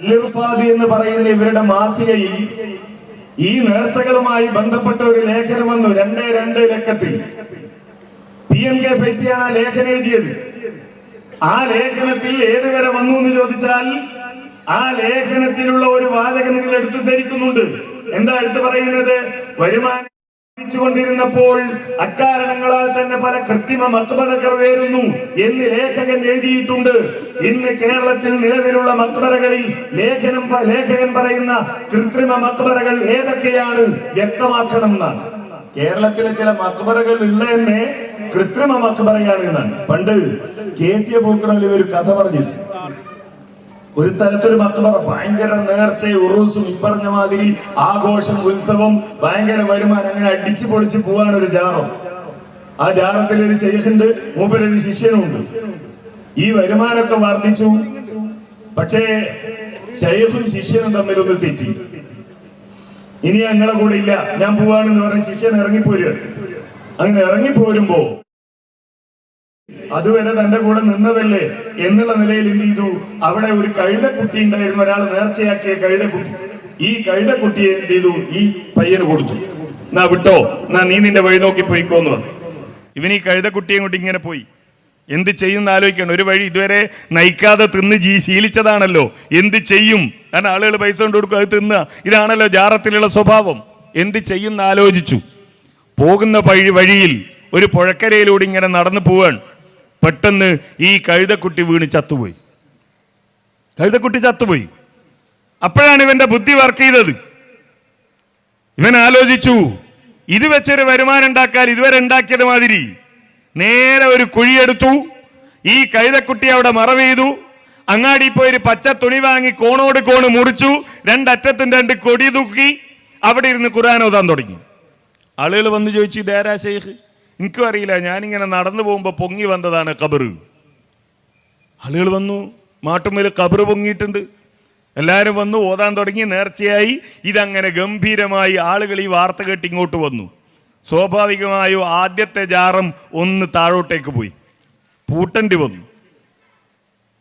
അൽ-ഇർഫാദ് എന്ന് പറയുന്ന ഇവരുടെ മാസികയിൽ ഈ നേർച്ചകളുമായി ബന്ധപ്പെട്ട ഒരു ലേഖനം വന്നു. 2 ലക്കത്തിൽ PMK ഫൈസിയാണ് ലേഖനം എഴുതിയത്. ആ ലേഖനത്തിൽ ഏതുവരെ വന്നു എന്ന് ചോദിച്ചാൽ ആ ലേഖനത്തിലുള്ള ഒരു വാചകം ഇതിൽ എടുത്തു ധരിക്കുന്നുണ്ട്. എന്താ എടുത്തു പറയുന്നത്? വരുമാനം കൊണ്ടിരുന്നപ്പോൾ അക്കാരണങ്ങളാൽ തന്നെ പല കൃത്രിമ മക്ബറകൾ വരുന്നു എന്ന് ലേഖകൻ എഴുതിയിട്ടുണ്ട്. ഇന്ന് കേരളത്തിൽ നിലവിലുള്ള മക്ബറകളിൽ ലേഖകൻ പറയുന്ന കൃത്രിമ മക്ബറകൾ ഏതൊക്കെയാണ് വ്യക്തമാക്കണം എന്നാണ്. കേരളത്തിലെ ചില മക്ബറകൾ ഉള്ളതന്നെ കൃത്രിമ മക്ബറയാണ് എന്നാണ്. പണ്ട് KCA പൂക്കണയിൽ ഒരു കഥ പറഞ്ഞു. ഒരു സ്ഥലത്തൊരു മക്ബറ ഭയങ്കര നേർച്ച, ഉറൂസും ഈ പറഞ്ഞ മാതിരി ആഘോഷം, ഉത്സവം, ഭയങ്കര വരുമാനം, അങ്ങനെ അടിച്ചു പൊളിച്ച് പോവാണ് ഒരു ജാറം. ആ ജാറത്തിൽ ഒരു ശൈഖുണ്ട്, മൂപ്പരൊരു ശിഷ്യനുണ്ട്. ഈ വരുമാനമൊക്കെ വർദ്ധിച്ചു. പക്ഷേ ശൈഖും ശിഷ്യനും തമ്മിലൊന്ന് തെറ്റി. ഇനി ഞങ്ങളെ കൂടെ ഇല്ല, ഞാൻ പോവാണെന്ന് പറഞ്ഞ ശിഷ്യൻ ഇറങ്ങിപ്പോരുകയാണ്. അങ്ങനെ ഇറങ്ങിപ്പോരുമ്പോ അതുവരെ തന്റെ കൂടെ നിന്നതല്ലേ എന്നുള്ള നിലയിൽ എന്ത് ചെയ്തു? അവിടെ ഒരു കഴുതക്കുട്ടി ഉണ്ടായിരുന്നു, ഒരാൾ നേർച്ചയാക്കിയ കഴുതക്കുട്ടി. ഈ കഴുതക്കുട്ടിയെ എന്ത് ചെയ്തു? ഈ പയ്യന് കൊടുത്തു. എന്നാ വിട്ടോ, എന്നാ നീ നിന്റെ വഴി നോക്കി പോയിക്കോന്ന് പറഞ്ഞു. ഇവൻ ഈ കഴുതക്കുട്ടിയെ കൊണ്ട് ഇങ്ങനെ പോയി. എന്ത് ചെയ്യുന്ന ആലോചിക്കണം. ഒരു വഴി ഇതുവരെ നയിക്കാതെ തിന്ന് ശീലിച്ചതാണല്ലോ, എന്ത് ചെയ്യും? കാരണം ആളുകൾ പൈസ കൊണ്ട് കൊടുക്കും, അത് തിന്നുക. ഇതാണല്ലോ ജാറത്തിലുള്ള സ്വഭാവം. എന്ത് ചെയ്യുന്ന ആലോചിച്ചു. പോകുന്ന വഴിയിൽ ഒരു പുഴക്കരയിലൂടെ ഇങ്ങനെ നടന്നു പോവാൻ പെട്ടെന്ന് ഈ കഴുതക്കുട്ടി വീണ് ചത്തുപോയി. കഴുതക്കുട്ടി ചത്തുപോയി. അപ്പോഴാണ് ഇവന്റെ ബുദ്ധി വർക്ക് ചെയ്തത്. ഇവൻ ആലോചിച്ചു, ഇത് വെച്ചൊരു വരുമാനം ഉണ്ടാക്കാൻ ഇതുവരെ ഉണ്ടാക്കിയത് മാതിരി നേരെ ഒരു കുഴിയെടുത്തു. ഈ കഴുതക്കുട്ടി അവിടെ മറവ് ചെയ്തു. അങ്ങാടി പോയി ഒരു പച്ച തുണി വാങ്ങി കോണോട് കോണ് മുറിച്ചു. 2 അറ്റത്തും 2 കൊടി തൂക്കി അവിടെ ഇരുന്ന് ഖുർആൻ ഓതാൻ തുടങ്ങി. ആളുകൾ വന്ന് ചോദിച്ചു, ഇതാരാ ശൈഖ്? എനിക്കും അറിയില്ല, ഞാനിങ്ങനെ നടന്നു പോകുമ്പോൾ പൊങ്ങി വന്നതാണ് ഖബറ്. ആളുകൾ വന്നു, മാട്ടുമ്മേൽ ഖബറ് പൊങ്ങിയിട്ടുണ്ട്. എല്ലാവരും വന്നു, ഓതാൻ തുടങ്ങി, നേർച്ചയായി. ഇതങ്ങനെ ഗംഭീരമായി ആളുകൾ ഈ വാർത്ത കേട്ട് ഇങ്ങോട്ട് വന്നു. സ്വാഭാവികമായും ആദ്യത്തെ ജാറം ഒന്ന് താഴോട്ടേക്ക് പോയി, പൂട്ടേണ്ടി വന്നു.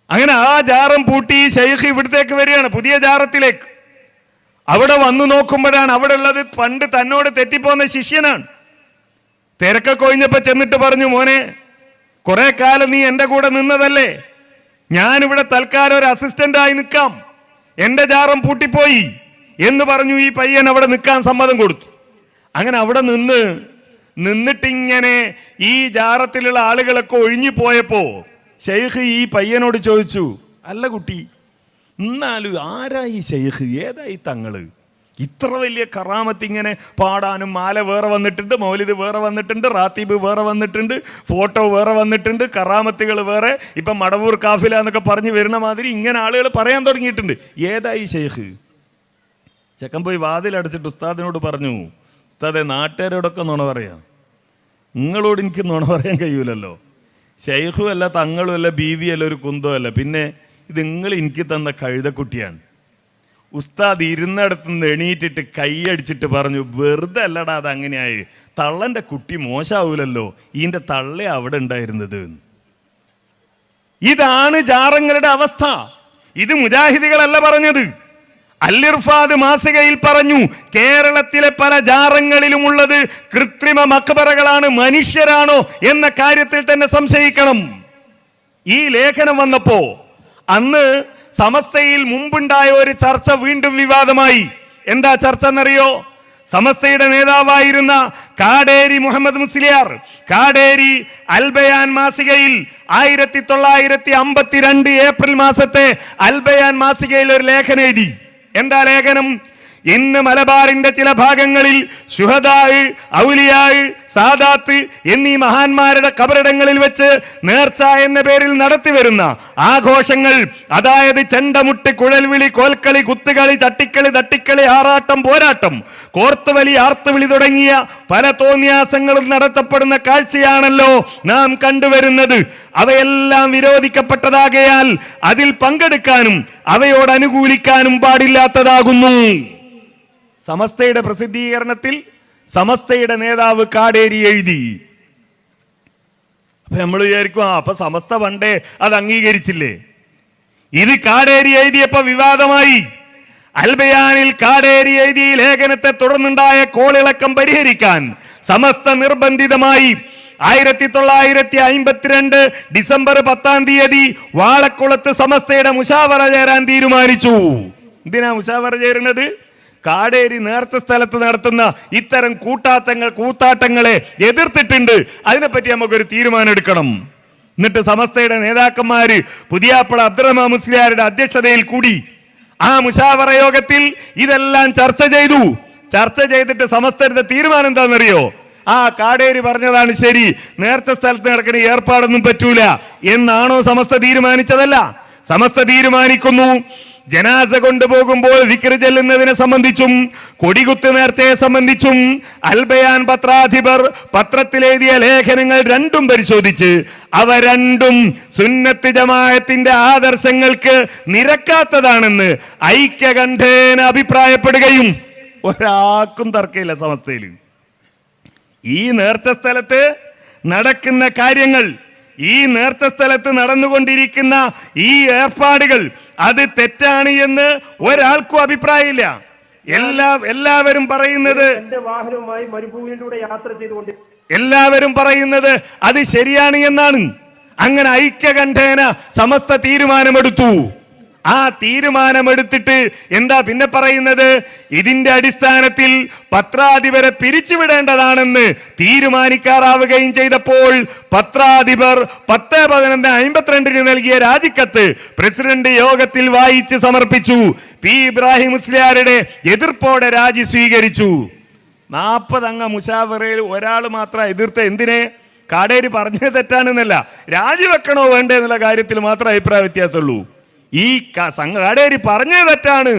അങ്ങനെ ആ ജാറം പൂട്ടി ശൈഖ് ഇവിടത്തേക്ക് വരികയാണ്, പുതിയ ജാറത്തിലേക്ക്. അവിടെ വന്നു നോക്കുമ്പോഴാണ് അവിടെ ഉള്ളത് പണ്ട് തന്നോട് തെറ്റിപ്പോന്ന ശിഷ്യനാണ്. തിരക്കൊക്കെ ഒഴിഞ്ഞപ്പോ ചെന്നിട്ട് പറഞ്ഞു, മോനെ, കുറെ കാലം നീ എൻ്റെ കൂടെ നിന്നതല്ലേ, ഞാനിവിടെ തൽക്കാലം ഒരു അസിസ്റ്റന്റായി നിൽക്കാം, എൻ്റെ ജാറം പൂട്ടിപ്പോയി എന്ന് പറഞ്ഞു. ഈ പയ്യൻ അവിടെ നിൽക്കാൻ സമ്മതം കൊടുത്തു. അങ്ങനെ അവിടെ നിന്നിട്ടിങ്ങനെ ഈ ജാറത്തിലുള്ള ആളുകളൊക്കെ ഒഴിഞ്ഞു പോയപ്പോ ശൈഖ് ഈ പയ്യനോട് ചോദിച്ചു, അല്ല കുട്ടി, എന്നാലും ആരാ ഈ ശൈഖ്, ഏതായി തങ്ങള്? ഇത്ര വലിയ കറാമത്ത് ഇങ്ങനെ പാടാനും, മാല വേറെ വന്നിട്ടുണ്ട്, മൗലിദ് വേറെ വന്നിട്ടുണ്ട്, റാത്തീബ് വേറെ വന്നിട്ടുണ്ട്, ഫോട്ടോ വേറെ വന്നിട്ടുണ്ട്, കറാമത്തുകൾ വേറെ, ഇപ്പം മടവൂർ കാഫില എന്നൊക്കെ പറഞ്ഞ് വരുന്ന മാതിരി ഇങ്ങനെ ആളുകൾ പറയാൻ തുടങ്ങിയിട്ടുണ്ട്. ഏതായി ശൈഖ്? ചെക്കൻ പോയി വാതിലടച്ചിട്ട് ഉസ്താദിനോട് പറഞ്ഞു, ഉസ്താദെ, നാട്ടുകാരോടൊക്കെ നുണ പറയാം, നിങ്ങളോട് എനിക്ക് നുണ പറയാൻ കഴിയൂലല്ലോ. ശൈഖും അല്ല, തങ്ങളും അല്ല, ബീവി അല്ല, ഒരു കുന്തോ അല്ല, പിന്നെ ഇത് നിങ്ങൾ എനിക്ക് തന്ന കഴുതക്കുട്ടിയാണ്. ഉസ്താദ് ഇരുന്നിടത്ത് നിന്ന് എണീറ്റിട്ട് കൈയടിച്ചിട്ട് പറഞ്ഞു, വെറുതെ അല്ലടാ അത് അങ്ങനെയായി, തള്ളൻ്റെ കുട്ടി മോശമാവൂലല്ലോ, ഇതിൻ്റെ തള്ള അവിടെ ഉണ്ടായിരുന്നത്. ഇതാണ് ജാറങ്ങളുടെ അവസ്ഥ. ഇത് മുജാഹിദികളല്ല പറഞ്ഞത്. അൽ-ഇർഫാദ് മാസികയിൽ പറഞ്ഞു, കേരളത്തിലെ പല ജാറങ്ങളിലുമുള്ളത് കൃത്രിമ മക്ബറകളാണ്, മനുഷ്യരാണോ എന്ന കാര്യത്തിൽ തന്നെ സംശയിക്കണം. ഈ ലേഖനം വന്നപ്പോ അന്ന് സമസ്തയിൽ മുമ്പുണ്ടായ ഒരു ചർച്ച വീണ്ടും വിവാദമായി. എന്താ ചർച്ച എന്നറിയോ? സമസ്തയുടെ നേതാവായിരുന്ന കാടേരി മുഹമ്മദ് മുസ്ലിയാർ കാടേരി അൽബയാൻ മാസികയിൽ 1952 ഏപ്രിൽ മാസത്തെ അൽബയാൻ മാസികയിൽ ഒരു ലേഖനം എഴുതി. എന്താ ലേഖനം? ഇന്ന് മലബാറിന്റെ ചില ഭാഗങ്ങളിൽ ശുഹദായ്, ഔലിയായ്, സാദാത്ത് എന്നീ മഹാന്മാരുടെ കബറിടങ്ങളിൽ വെച്ച് നേർച്ച എന്ന പേരിൽ നടത്തിവരുന്ന ആഘോഷങ്ങൾ, അതായത് ചെണ്ടമുട്ട്, കുഴൽവിളി, കോൽക്കളി, കുത്തുകളി, ചട്ടിക്കളി, തട്ടിക്കളി, ആറാട്ടം, പോരാട്ടം, കോർത്തുവലി, ആർത്തുവിളി തുടങ്ങിയ പല തോന്നിയാസങ്ങളും നടത്തപ്പെടുന്ന കാഴ്ചയാണല്ലോ നാം കണ്ടുവരുന്നത്. അവയെല്ലാം വിരോധിക്കപ്പെട്ടതാകയാൽ അതിൽ പങ്കെടുക്കാനും അവയോട് അനുകൂലിക്കാനും പാടില്ലാത്തതാകുന്നു. സമസ്തയുടെ പ്രസിദ്ധീകരണത്തിൽ സമസ്തയുടെ നേതാവ് കാടേരി എഴുതി. അപ്പൊ നമ്മൾ വിചാരിക്കും, അപ്പൊ സമസ്ത പണ്ടേ അത് അംഗീകരിച്ചില്ലേ? ഇത് കാടേരി എഴുതിയപ്പോ വിവാദമായി. അൽബയാനിൽ കാടേരി എഴുതിയ ലേഖനത്തെ തുടർന്നുണ്ടായ കോളിളക്കം പരിഹരിക്കാൻ സമസ്ത നിർബന്ധിതമായി 1952 ഡിസംബർ 10 വാളക്കുളത്ത് സമസ്തയുടെ മുശാവറ ചേരാൻ തീരുമാനിച്ചു. എന്തിനാ മുശാവറ ചേരുന്നത്? കാടേരി നേർച്ച സ്ഥലത്ത് നടത്തുന്ന ഇത്തരം കൂത്താട്ടങ്ങളെ എതിർത്തിട്ടുണ്ട്. അതിനെപ്പറ്റി നമുക്കൊരു തീരുമാനം എടുക്കണം. എന്നിട്ട് സമസ്തയുടെ നേതാക്കന്മാര് പുതിയാപ്പള അബ്ദുറഹ്മാൻ മുസ്ലിയാരുടെ അധ്യക്ഷതയിൽ കൂടി ആ മുശാവറ യോഗത്തിൽ ഇതെല്ലാം ചർച്ച ചെയ്തു. ചർച്ച ചെയ്തിട്ട് സമസ്തയുടെ തീരുമാനം എന്താണെന്നറിയോ? ആ കാടേരി പറഞ്ഞതാണ് ശരി, നേർച്ച സ്ഥലത്ത് നടക്കുന്ന ഏർപ്പാടൊന്നും പറ്റൂല എന്നാണോ സമസ്ത തീരുമാനിച്ചതല്ല. സമസ്ത തീരുമാനിക്കുന്നു ജനാസ കൊണ്ടുപോകുമ്പോൾ ദിക്റ് ചെല്ലുന്നതിനെ സംബന്ധിച്ചും കൊടികുത്ത് നേർച്ചയെ സംബന്ധിച്ചും അൽബയാൻ പത്രാധിപർ പത്രത്തിലെഴുതിയ ലേഖനങ്ങൾ രണ്ടും പരിശോധിച്ച് അവ രണ്ടും സുന്നത്ത് ജമാഅത്തിന്റെ ആദർശങ്ങൾക്ക് നിരക്കാത്തതാണെന്ന് ഐക്യകണ്ഠേന അഭിപ്രായപ്പെടുകയും ഒരാൾക്കും തർക്കമില്ല സമസ്തയിൽ. ഈ നേർച്ച സ്ഥലത്ത് നടക്കുന്ന കാര്യങ്ങൾ, ഈ നേർച്ച സ്ഥലത്ത് നടന്നുകൊണ്ടിരിക്കുന്ന ഈ ഏർപ്പാടുകൾ അത് തെറ്റാണ് എന്ന് ഒരാൾക്കും അഭിപ്രായമില്ല. എല്ലാവരും പറയുന്നത് എല്ലാവരും പറയുന്നത് അത് ശരിയാണ് എന്നാണ്. അങ്ങനെ ഐക്യകണ്ഠേന സമസ്ത തീരുമാനമെടുത്തു. ആ തീരുമാനമെടുത്തിട്ട് എന്താ പിന്നെ പറയുന്നത്? ഇതിന്റെ അടിസ്ഥാനത്തിൽ പത്രാധിപരെ പിരിച്ചുവിടേണ്ടതാണെന്ന് തീരുമാനിക്കാറാവുകയും ചെയ്തപ്പോൾ പത്രാധിപർ 10/11/52 നൽകിയ രാജിക്കത്ത് പ്രസിഡന്റ് യോഗത്തിൽ വായിച്ച് സമർപ്പിച്ചു. പി ഇബ്രാഹിം മുസ്ലിയാരുടെ എതിർപ്പോടെ രാജി സ്വീകരിച്ചു. 40 അംഗ മുശാവറയിൽ ഒരാൾ മാത്രം എതിർത്ത. എന്തിനെ? കാടേരി പറഞ്ഞത് തെറ്റാണെന്നല്ല, രാജിവെക്കണോ വേണ്ടേ എന്നുള്ള കാര്യത്തിൽ മാത്രം അഭിപ്രായ വ്യത്യാസമുള്ളൂ. ഈ കാടേരി പറഞ്ഞത് തെറ്റാണ്.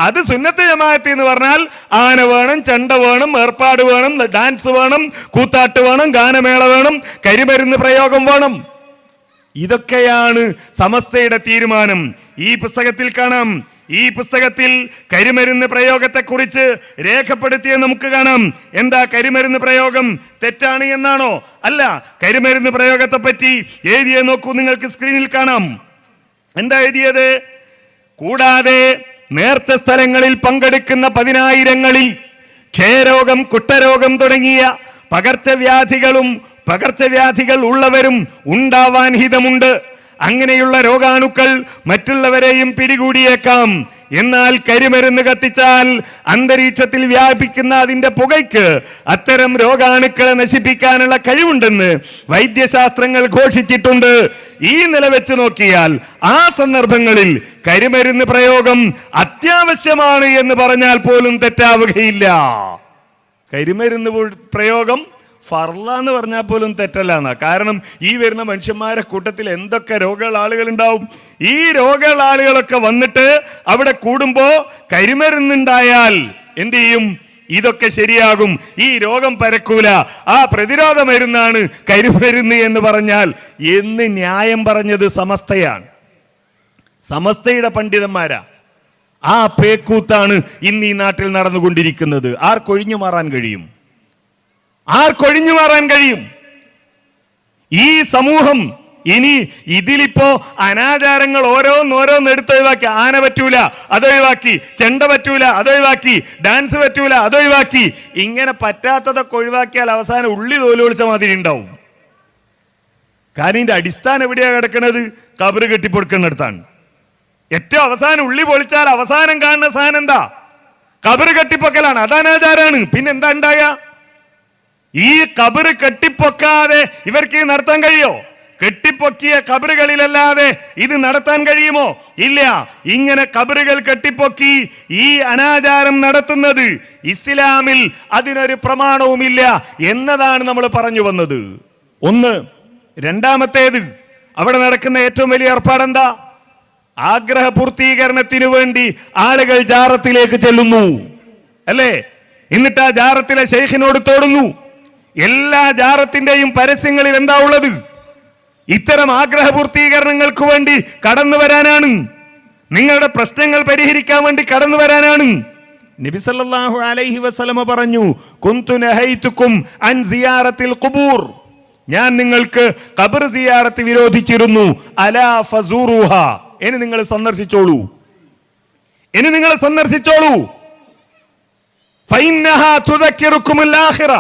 അത് സുന്നത്ത് ജമാഅത്ത് എന്ന് പറഞ്ഞാൽ ആന വേണം, ചെണ്ട വേണം, ഏർപ്പാട് വേണം, ഡാൻസ് വേണം, കൂത്താട്ട് വേണം, ഗാനമേള വേണം, കരിമരുന്ന് പ്രയോഗം വേണം. ഇതൊക്കെയാണ് സമസ്തയുടെ തീരുമാനം. ഈ പുസ്തകത്തിൽ കാണാം. ഈ പുസ്തകത്തിൽ കരിമരുന്ന് പ്രയോഗത്തെ കുറിച്ച് രേഖപ്പെടുത്തിയത് നമുക്ക് കാണാം. എന്താ കരിമരുന്ന് പ്രയോഗം തെറ്റാണ് എന്നാണോ? അല്ല, കരിമരുന്ന് പ്രയോഗത്തെ പറ്റി എഴുതിയ നോക്കൂ, നിങ്ങൾക്ക് സ്ക്രീനിൽ കാണാം. എന്താ എഴുതിയത്? കൂടാതെ നേർച്ച സ്ഥലങ്ങളിൽ പങ്കെടുക്കുന്ന 10,000ങ്ങളിൽ ക്ഷയരോഗം, കുഷ്ഠരോഗം തുടങ്ങിയ പകർച്ചവ്യാധികൾ ഉള്ളവരും ഉണ്ടാവാൻ ഹിതമുണ്ട്. അങ്ങനെയുള്ള രോഗാണുക്കൾ മറ്റുള്ളവരെയും പിടികൂടിയേക്കാം. എന്നാൽ കരിമരുന്ന് കത്തിച്ചാൽ അന്തരീക്ഷത്തിൽ വ്യാപിക്കുന്ന അതിന്റെ പുകയ്ക്ക് അത്തരം രോഗാണുക്കളെ നശിപ്പിക്കാനുള്ള കഴിവുണ്ടെന്ന് വൈദ്യശാസ്ത്രങ്ങൾ ഘോഷിച്ചിട്ടുണ്ട്. ഈ നില വെച്ച് നോക്കിയാൽ ആ സന്ദർഭങ്ങളിൽ കരിമരുന്ന് പ്രയോഗം അത്യാവശ്യമാണ് എന്ന് പറഞ്ഞാൽ പോലും തെറ്റാവുകയില്ല. കരിമരുന്ന് പ്രയോഗം ഫർള എന്ന് പറഞ്ഞാൽ പോലും തെറ്റല്ല എന്നാ. കാരണം ഈ വരുന്ന മനുഷ്യന്മാരെ കൂട്ടത്തിൽ എന്തൊക്കെ രോഗമുള്ള ആളുകൾ ഉണ്ടാവും. ഈ രോഗമുള്ള ആളുകളൊക്കെ വന്നിട്ട് അവിടെ കൂടുമ്പോ കരിമരുന്നുണ്ടായാൽ എന്ത് ചെയ്യും? ഇതൊക്കെ ശരിയാകും, ഈ രോഗം പരക്കൂല, ആ പ്രതിരോധ മരുന്നാണ് കരിമരുന്ന് എന്ന് പറഞ്ഞാൽ എന്ന് ന്യായം പറഞ്ഞത് സമസ്തയാണ്, സമസ്തയുടെ പണ്ഡിതന്മാരാ. ആ പേക്കൂത്താണ് ഇന്ന് ഈ നാട്ടിൽ നടന്നുകൊണ്ടിരിക്കുന്നത്. ആർക്കൊഴിഞ്ഞു മാറാൻ കഴിയും? ആർക്കൊഴിഞ്ഞു മാറാൻ കഴിയും? ഈ സമൂഹം ഇനി ഇതിലിപ്പോ അനാചാരങ്ങൾ ഓരോന്നോരോന്ന് എടുത്തൊഴിവാക്കി. ആന പറ്റൂല, അതൊഴിവാക്കി. ചെണ്ട പറ്റൂല, അതൊഴിവാക്കി. ഡാൻസ് പറ്റൂല, അതൊഴിവാക്കി. ഇങ്ങനെ പറ്റാത്തതൊക്കെ ഒഴിവാക്കിയാൽ അവസാനം ഉള്ളി തോലുപൊളിച്ച മാതിരി ഉണ്ടാവും. കാരണം ഇതിന്റെ അടിസ്ഥാനം എവിടെയാ കിടക്കുന്നത്? കബറ് കെട്ടിപ്പൊടുക്കുന്നിടത്താണ്. ഏറ്റവും അവസാനം ഉള്ളി പൊളിച്ചാൽ അവസാനം കാണുന്ന സാധനം എന്താ? കബറ് കെട്ടിപ്പൊക്കലാണ്. അത് അനാചാരാണ്. പിന്നെന്താ ഉണ്ടായ? ഈ കബറ് കെട്ടിപ്പൊക്കാതെ ഇവർക്ക് നടത്താൻ കഴിയോ? കെട്ടിപ്പൊക്കിയ കബറുകളിലല്ലാതെ ഇത് നടത്താൻ കഴിയുമോ? ഇല്ല. ഇങ്ങനെ കബറുകൾ കെട്ടിപ്പൊക്കി ഈ അനാചാരം നടത്തുന്നത് ഇസ്ലാമിൽ അതിനൊരു പ്രമാണവുമില്ല എന്നതാണ് നമ്മൾ പറഞ്ഞു വന്നത്. ഒന്ന്. രണ്ടാമത്തേത്, അവിടെ നടക്കുന്ന ഏറ്റവും വലിയ ഏർപ്പാടെന്താ? ആഗ്രഹ പൂർത്തീകരണത്തിന് വേണ്ടി ആളുകൾ ജാറത്തിലേക്ക് ചെല്ലുന്നു, അല്ലേ? എന്നിട്ട് ആ ജാറത്തിലെ ശൈഖിനോട് തോടുന്നു. എല്ലാ ജാറത്തിന്റെയും പരസ്യങ്ങളിൽ എന്താ ഉള്ളത്? ഇത്തരം ആഗ്രഹ പൂർത്തീകരണങ്ങൾക്ക് വേണ്ടി കടന്നു വരാനാണ്, നിങ്ങളുടെ പ്രശ്നങ്ങൾ പരിഹരിക്കാൻ വേണ്ടി കടന്നു വരാനാണ്. നബി സല്ലല്ലാഹു അലൈഹി വസല്ലമ പറഞ്ഞു, കുന്തു നഹൈതുക്കും അൻ സിയാറത്തിൽ ഖുബൂർ, ഞാൻ നിങ്ങൾക്ക് ഖബർ സിയാറത്ത് വിരോധിച്ചിരുന്നു. അലാ ഫസൂറുഹ, ഇനി നിങ്ങൾ സന്ദർശിച്ചോളൂ, ഇനി നിങ്ങൾ സന്ദർശിച്ചോളൂ. ഫൈന്നഹാ തുദക്കിറുക്കുമുൽ ആഖിറ,